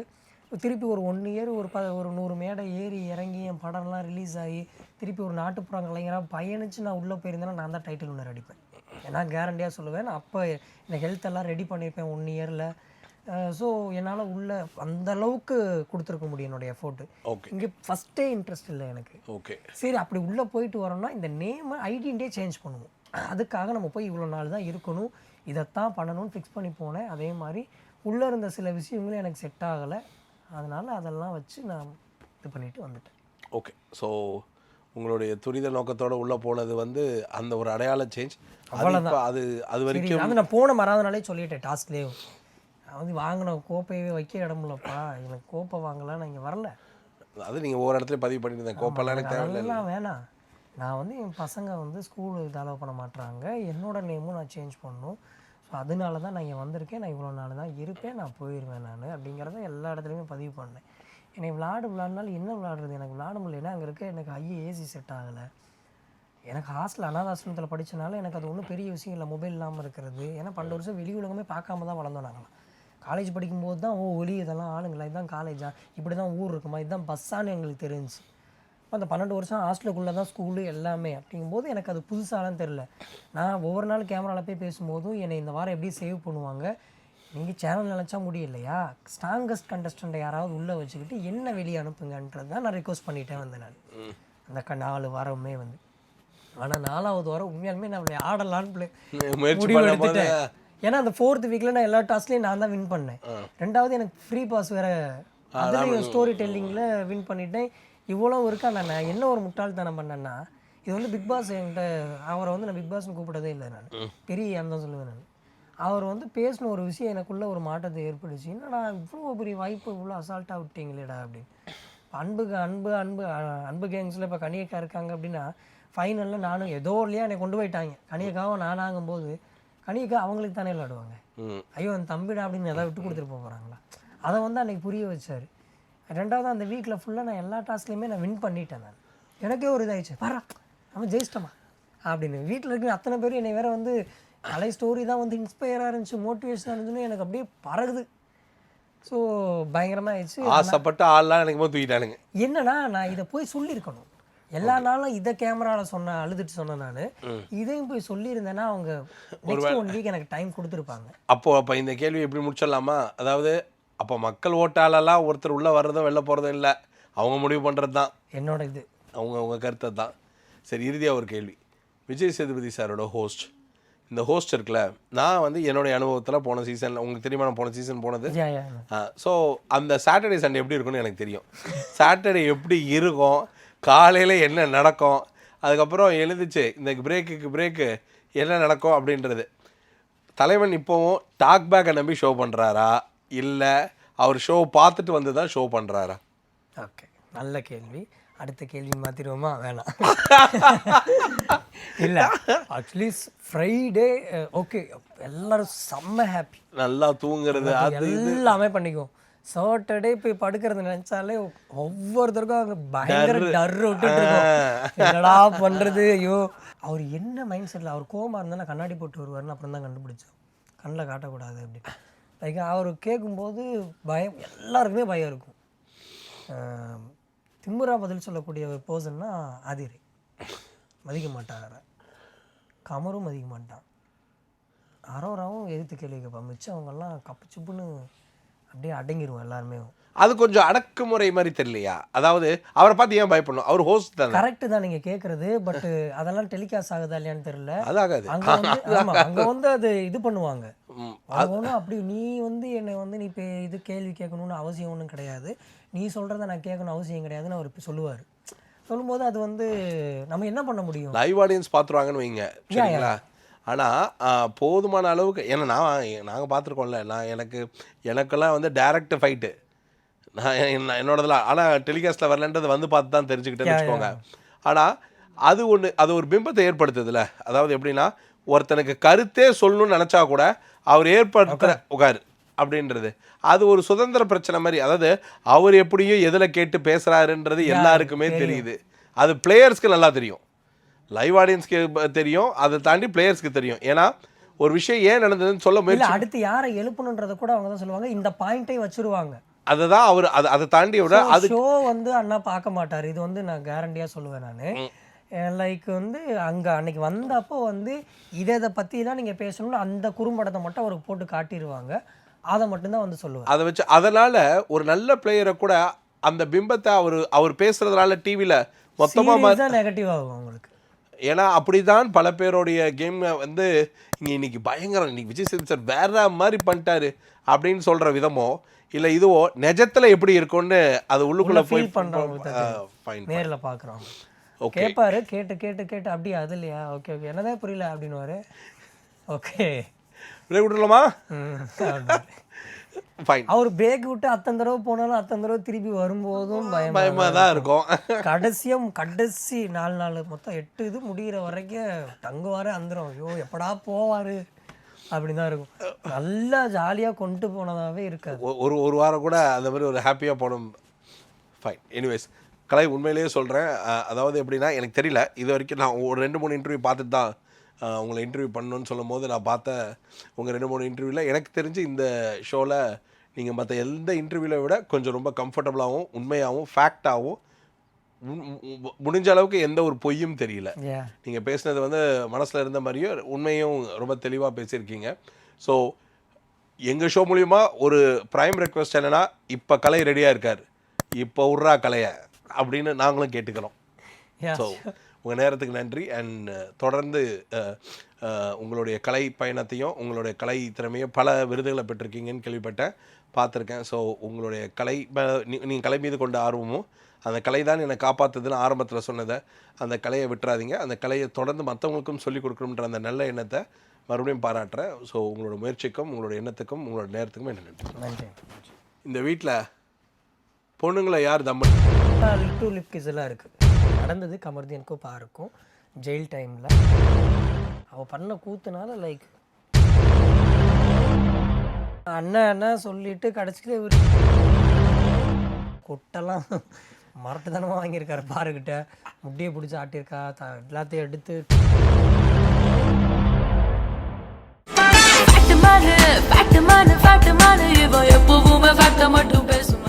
திருப்பி ஒரு 1 இயர் ஒரு 100 மேடை ஏறி இறங்கி என் படம்லாம் ரிலீஸ் ஆகி திருப்பி ஒரு நாட்டுப்புற கலைஞராக பயணித்து நான் உள்ளே போயிருந்தேன்னா நான் தான் டைட்டில் வின்னர் அடிப்பேன். ஏன்னா கேரண்டியாக சொல்லுவேன், நான் அப்போ இந்த ஹெல்த்தெல்லாம் ரெடி பண்ணியிருப்பேன் 1 இயரில். ஸோ என்னால் உள்ள அந்த அளவுக்கு கொடுத்துருக்க முடியும் என்னோடய எஃபோர்ட்டு. ஓகே, இங்கே ஃபஸ்ட்டே இன்ட்ரெஸ்ட் இல்லை எனக்கு. ஓகே, சரி அப்படி உள்ளே போயிட்டு வரோம்னா இந்த நேமை ஐடென்டிட்டியே சேஞ்ச் பண்ணுவோம், அதுக்காக நம்ம போய் இவ்வளோ நாள் தான் இருக்கணும், இதைத்தான் பண்ணணும்னு ஃபிக்ஸ் பண்ணி போனேன். அதே மாதிரி உள்ளே இருந்த சில விஷயங்களும் எனக்கு செட் ஆகலை, அதனால் அதெல்லாம் வச்சு நான் இது பண்ணிட்டு வந்துட்டேன். ஓகே, ஸோ உங்களுடைய துரித நோக்கத்தோடு உள்ளே போனது வந்து அந்த ஒரு அடையாள சேஞ்ச், அவ்வளோதான். அது வரைக்கும் அது நான் போன மறாதனாலே சொல்லிட்டேன் டாஸ்க்லேயே, நான் வந்து வாங்கின கோப்பையவே வைக்க இடமில்லப்பா, எனக்கு கோப்பை வாங்கலாம், நான் இங்கே வரல. அது நீங்கள் ஒவ்வொரு இடத்துல பதிவு பண்ணியிருந்தேன், கோப்பெல்லாம் எனக்கு அதெல்லாம் வேணாம், நான் வந்து என் பசங்க வந்து ஸ்கூல் அலோவ் பண்ண மாட்டுறாங்க, என்னோடய நேமும் நான் சேஞ்ச் பண்ணணும், ஸோ அதனால தான் நான் இங்கே வந்திருக்கேன், நான் இவ்வளோ நாள் தான் இருப்பேன், நான் போயிடுவேன் நான் அப்படிங்கிறத எல்லா இடத்துலையுமே பதிவு பண்ணேன். என்னை விளாடினாலும் என்ன விளாடுறது, எனக்கு விளாட முடியலன்னா அங்கே இருக்க எனக்கு ஏசி செட் ஆகலை. எனக்கு ஹாஸ்டல் அனாதாசிரமத்தில் படித்தனால எனக்கு அது ஒன்றும் பெரிய விஷயம் இல்லை மொபைல் இல்லாமல் இருக்கிறது. ஏன்னா 12 வருஷம் வெளி உலகமே பார்க்காம தான் வளர்ந்தோம் நாங்களாம். காலேஜ் படிக்கும்போது தான் வெளியே இதெல்லாம் ஆளுங்களா, இதுதான் காலேஜா, இப்படி தான் ஊர் இருக்குமா, இதுதான் பஸ்ஸான்னு எங்களுக்கு தெரிஞ்சு. அந்த 12 வருஷம் ஹாஸ்டலுக்குள்ளே தான் ஸ்கூலு எல்லாமே. அப்படிங்கும்போது எனக்கு அது புதுசாலாம் தெரில. நான் ஒவ்வொரு நாள் கேமராவில் போய் பேசும்போதும் என்னை இந்த வாரம் எப்படி சேவ் பண்ணுவாங்க, நீங்கள் சேனல் நினச்சா முடியலையா, ஸ்ட்ராங்கஸ்ட் கண்டஸ்டண்ட்டை யாராவது உள்ளே வச்சுக்கிட்டு என்ன வெளியே அனுப்புங்கன்றது தான் நான் ரிக்வஸ்ட் பண்ணிகிட்டே வந்தேன் நான் அந்த 4 வாரமே வந்து. ஆனால் 4வது வாரம் உண்மையாலுமே நான் அப்படி ஆடலான்னு முடிவு எடுத்துட்டேன். ஏன்னா அந்த 4th வீக்கில் நான் எல்லா டாஸ்க்லேயும் நான் தான் வின் பண்ணேன். 2வது எனக்கு ஃப்ரீ பாஸ் வேறு, அதுலேயும் ஸ்டோரி டெல்லிங்கில் வின் பண்ணிட்டேன். இவ்வளோ இருக்கா, நான் என்ன ஒரு முட்டாள்தனம் பண்ணேன்னா, இது வந்து பிக் பாஸ் என்கிட்ட அவரை வந்து நான் பிக் பாஸ்னு கூப்பிட்டதே இல்லை, நான் பெரிய ஏன் தான் சொல்லுவேன் நான். அவர் வந்து பேசின ஒரு விஷயம் எனக்குள்ளே ஒரு மாற்றத்தை ஏற்படுச்சு, என்னடா இவ்வளோ பெரிய வாய்ப்பு இவ்வளோ அசால்ட்டாக விட்டீங்களேடா அப்படின்னு. அன்பு கேங்ஸில் இப்போ கனியக்கா இருக்காங்க அப்படின்னா ஃபைனலில் நானும் ஏதோ இல்லையா என்னை கொண்டு போயிட்டாங்க. கனியக்காவும் நானாகும்போது கனியக்கா அவங்களுக்கு தானே விளையாடுவாங்க, ஐயோ அந்த தம்பிடா அப்படின்னு எதாவது விட்டு கொடுத்துட்டு போகிறாங்களா, அதை வந்து அன்றைக்கி புரிய வச்சார். 2வது அந்த வீக்கில் ஃபுல்லாக நான் எல்லா டாஸ்க்லேயுமே நான் வின் பண்ணிட்டேன். நான் எனக்கே ஒரு இதாகிடுச்சு, பாரா அவன் ஜெயிச்சிட்டமா அப்படின்னு. வீட்டில் இருக்கிற அத்தனை பேரும் என்னை வேறு வந்து கலை ஸ்டோரி தான் வந்து இன்ஸ்பயராக இருந்துச்சு, மோட்டிவேஷனாக இருந்துச்சுன்னு எனக்கு அப்படியே பறகுது. ஸோ பயங்கரமாக ஆயிடுச்சு. ஆசைப்பட்ட ஆள்லாம் எனக்கு போய் தூக்கிட்டானுங்க. என்னன்னா நான் இதை போய் சொல்லியிருக்கணும், எல்லா நாளும் இதை கேமராவில் அழுதுட்டு சொன்னேன் நான், இதையும் போய் சொல்லியிருந்தேன்னா அவங்க நெக்ஸ்ட் 1 வீக் எனக்கு டைம் கொடுத்துருப்பாங்க. அப்போ இந்த கேள்வி எப்படி முடிச்சிடலாமா? அதாவது அப்போ மக்கள் ஓட்டாலெல்லாம் ஒருத்தர் உள்ளே வர்றதும் வெளில போகிறதும் இல்லை, அவங்க முடிவு பண்ணுறது தான் என்னோட இது, அவங்க கருத்தை தான். சரி, இறுதியாக ஒரு கேள்வி. விஜய் சேதுபதி சாரோட ஹோஸ்ட், இந்த ஹோஸ்ட் இருக்குல்ல, நான் வந்து என்னுடைய அனுபவத்தில் போன சீசன், உங்களுக்கு தெரியுமா நான் போன சீசன் போனது. ஸோ அந்த சாட்டர்டே சண்டே எப்படி இருக்குன்னு எனக்கு தெரியும். சாட்டர்டே எப்படி இருக்கும், காலையில் என்ன நடக்கும், அதுக்கப்புறம் எழுந்துச்சு இந்த பிரேக்கு என்ன நடக்கும் அப்படின்றது. தலைவன் இப்போவும் டாக் பேக்கை நம்பி ஷோ பண்ணுறாரா, இல்லை அவர் ஷோ பார்த்துட்டு வந்து தான் ஷோ பண்ணுறாரா? ஓகே, நல்ல கேள்வி. அடுத்த கேள்வி மாற்றிடுவோமா? வேணாம். இல்லை, ஆக்சுவலி ஃப்ரைடே ஓகே, எல்லாரும் செம்ம ஹாப்பி, நல்லா தூங்குறது எல்லாமே பண்ணிக்குவோம். சாட்டர்டே போய் படுக்கிறது நினைச்சாலே ஒவ்வொருத்தருக்கும் அங்கே பயங்கர டர் விட்டுட்டு இருக்கோம். என்னடா பண்ணுறது? ஐயோ, அவர் என்ன மைண்ட் செட்டில், அவர் கோவமாக இருந்தால் கண்ணாடி போட்டு வருவார்னு அப்புறம் தான் கண்டுபிடிச்சோம். கண்ணில் காட்டக்கூடாது அப்படின்னு. லைக் அவர் கேட்கும்போது பயம், எல்லாருக்குமே பயம் இருக்கும். திமுறா பதில் சொல்லக்கூடிய ஒரு பர்சன்னா ஆதிரை மதிக்க மாட்டான், கமரும் மதிக்க மாட்டான், அரோராவும் எதிர்த்து கேள்வி கேட்பான். மிச்சம் அவங்கெல்லாம் கப்பு சுப்புன்னு அப்படியே அடங்கிடுவோம் எல்லாருமே. அது கொஞ்சம் அடக்குமுறை மாதிரி தெரியலையா? அதாவது அவரை பார்த்து ஏன் பயப்படணும்? அவர் ஹோஸ்ட் தானே. கரெக்டு தான் நீங்கள் கேட்குறது. பட் அதெல்லாம் டெலிகாஸ்ட் ஆகுதா இல்லையான்னு தெரியல. அதாகாது. அங்கே வந்து அது இது பண்ணுவாங்க. அவங்க ஒன்றும் அப்படி நீ வந்து என்னை வந்து நீ இப்போ இது கேள்வி கேட்கணும்னு அவசியம் ஒன்றும் கிடையாது, நீ சொல்கிறத நான் கேட்கணும் அவசியம் கிடையாதுன்னு அவர் இப்போ சொல்லுவார். சொல்லும்போது அது வந்து நம்ம என்ன பண்ண முடியும்? லைவ் ஆடியன்ஸ் பார்த்துருவாங்கன்னு வைங்க, சரிங்களா? ஆனால் போதுமான அளவுக்கு, ஏன்னா நாங்கள் பார்த்துருக்கோம்ல, எனக்கெல்லாம் வந்து டைரக்ட் ஃபைட்டு நான் என்னோடதெல்லாம், ஆனால் டெலிகாஸ்ட்டில் வரலன்றது வந்து பார்த்து தான் தெரிஞ்சுக்கிட்டேன்னு வச்சுக்கோங்க. ஆனால் அது ஒரு பிம்பத்தை ஏற்படுத்துதுல. அதாவது எப்படின்னா, ஒருத்தனுக்கு கருத்தே சொல்லணும்னு நினச்சா கூட அவர் ஏற்படுத்துகிற உட்காரு அப்படின்றது அது ஒரு சுதந்திர பிரச்சனை மாதிரி. அதாவது அவர் எப்படியும் எதில் கேட்டு பேசுகிறாருன்றது எல்லாருக்குமே தெரியுது. அது பிளேயர்ஸ்க்கு நல்லா தெரியும், லைவ் ஆடியன்ஸ்க்கு தெரியும், அதை தாண்டி பிளேயர்ஸ்க்கு தெரியும். ஏன்னா ஒரு விஷயம் ஏன் நடந்ததுன்னு சொல்ல முயற்சி, அடுத்து யாரை எழுப்பணுன்றதை கூட அவங்க தான் சொல்லுவாங்க, இந்த பாயிண்டை வச்சுருவாங்க. அதுதான் அவர் அதை தாண்டி விட அது ஷோ வந்து அண்ணா பார்க்க மாட்டார். இது வந்து நான் கேரண்டியாக சொல்லுவேன். நான் லைக் வந்து அங்கே அன்னைக்கு வந்தப்போ வந்து இதை பற்றிலாம் நீங்கள் பேசணும்னு அந்த குறும்படத்தை மட்டும் அவருக்கு போட்டு காட்டிடுவாங்க. அதை மட்டும்தான் வந்து சொல்லுவார். அதை வச்சு அதனால் ஒரு நல்ல பிளேயரை கூட அந்த பிம்பத்தை அவர் பேசுகிறதுனால டிவியில் மொத்தமாக நெகட்டிவ் ஆகும் அவங்களுக்கு. ஏன்னா அப்படிதான் பல பேருடைய கேம் வந்து இன்னைக்கு பயங்கரம், இன்னைக்கு விஜய் சேதுபதி சார் வேற மாதிரி பண்ணிட்டாரு அப்படின்னு சொல்கிற விதமோ இல்லை இதுவோ நிஜத்தில் எப்படி இருக்கும்னு அது உள்ளுக்குள்ளே ஃபீல் பண்ணுறவங்க நேரில் பார்க்குறோம். கேட்பாரு, கேட்டு கேட்டு கேட்டு அப்படியே அது இல்லையா, ஓகே ஓகே என்னதான் புரியல அப்படின்னுவாரு. ஓகே விடலாமா? ஃபைன். அவர் பிரேக் விட்டு அத்தனை தடவை போனாலும் அத்தனை தடவை திருப்பி வரும்போதும் பயமாக தான் இருக்கும். கடைசி 4 நாள் மொத்தம் 8 இது முடிகிற வரைக்கும் தங்குவார் அந்தரம். ஐயோ எப்படா போவார் அப்படி தான் இருக்கும். நல்லா ஜாலியாக கொண்டு போனதாகவே இருக்காது. ஒரு வாரம் கூட அந்த மாதிரி ஒரு ஹாப்பியாக போனோம். ஃபைன். எனிவேஸ் கலை, உண்மையிலேயே சொல்கிறேன், அதாவது எப்படின்னா எனக்கு தெரியல, இது வரைக்கும் நான் ஒரு 2-3 இன்டர்வியூ பார்த்துட்டு தான் உங்களை இன்டர்வியூ பண்ணணுன்னு சொல்லும் போது நான் பார்த்த உங்கள் 2-3 இன்டர்வியூவில் எனக்கு தெரிஞ்சு இந்த ஷோவில் நீங்கள் மற்ற எந்த இன்டர்வியூவில் விட கொஞ்சம் ரொம்ப கம்ஃபர்டபுளாகவும் உண்மையாகவும் ஃபேக்டாகவும் முடிஞ்ச அளவுக்கு எந்த ஒரு பொய்யும் தெரியல. நீங்கள் பேசுனது வந்து மனசில் இருந்த மாதிரியும் உண்மையும் ரொம்ப தெளிவாக பேசியிருக்கீங்க. ஸோ எங்கள் ஷோ மூலிமா ஒரு ப்ரைம் ரெக்வெஸ்ட் என்னென்னா, இப்போ கலை ரெடியாக இருக்கார், இப்போ விட்றா கலையை அப்படின்னு நாங்களும் கேட்டுக்கிறோம். ஸோ உங்கள் நேரத்துக்கு நன்றி. அண்ட் தொடர்ந்து உங்களுடைய கலை பயணத்தையும் உங்களுடைய கலை திறமையும் பல விருதுகளை பெற்றிருக்கீங்கன்னு கேள்விப்பட்டேன், பார்த்துருக்கேன். ஸோ உங்களுடைய கலை நீங்கள் கலை மீது கொண்ட ஆர்வமும் அந்த கலை தான் என்னை காப்பாற்றுதுன்னு ஆரம்பத்தில் சொன்னதை, அந்த கலையை விட்டுறாதீங்க, அந்த கலையை தொடர்ந்து மற்றவங்களுக்கும் சொல்லிக் கொடுக்கணுன்ற அந்த நல்ல எண்ணத்தை மறுபடியும் பாராட்டுறேன். ஸோ உங்களோட முயற்சிக்கும் உங்களோட எண்ணத்துக்கும் உங்களோட நேரத்துக்கும் என்ன நன்றி. இந்த வீட்டில் பொண்ணுங்களை யார் தம்மன்? லிப் கிஸ் எல்லாம் இருக்குது. நடந்தது கமர்தியனுக்கும் பாருக்கும் ஜெயில் டைமில். அவள் பண்ண கூத்துனால லைக் அண்ணன் சொல்லிட்டு கடைசியில் ஒரு கொட்டெல்லாம் மரட்டுத்தனமாக வாங்கியிருக்காரு பாருக்கிட்ட, முட்டியை பிடிச்சி ஆட்டியிருக்கா, எல்லாத்தையும் எடுத்து ஃபேக்ட் மானு இவ எப்பவுமே ஃபேக்ட் மட்டும் பேசும்.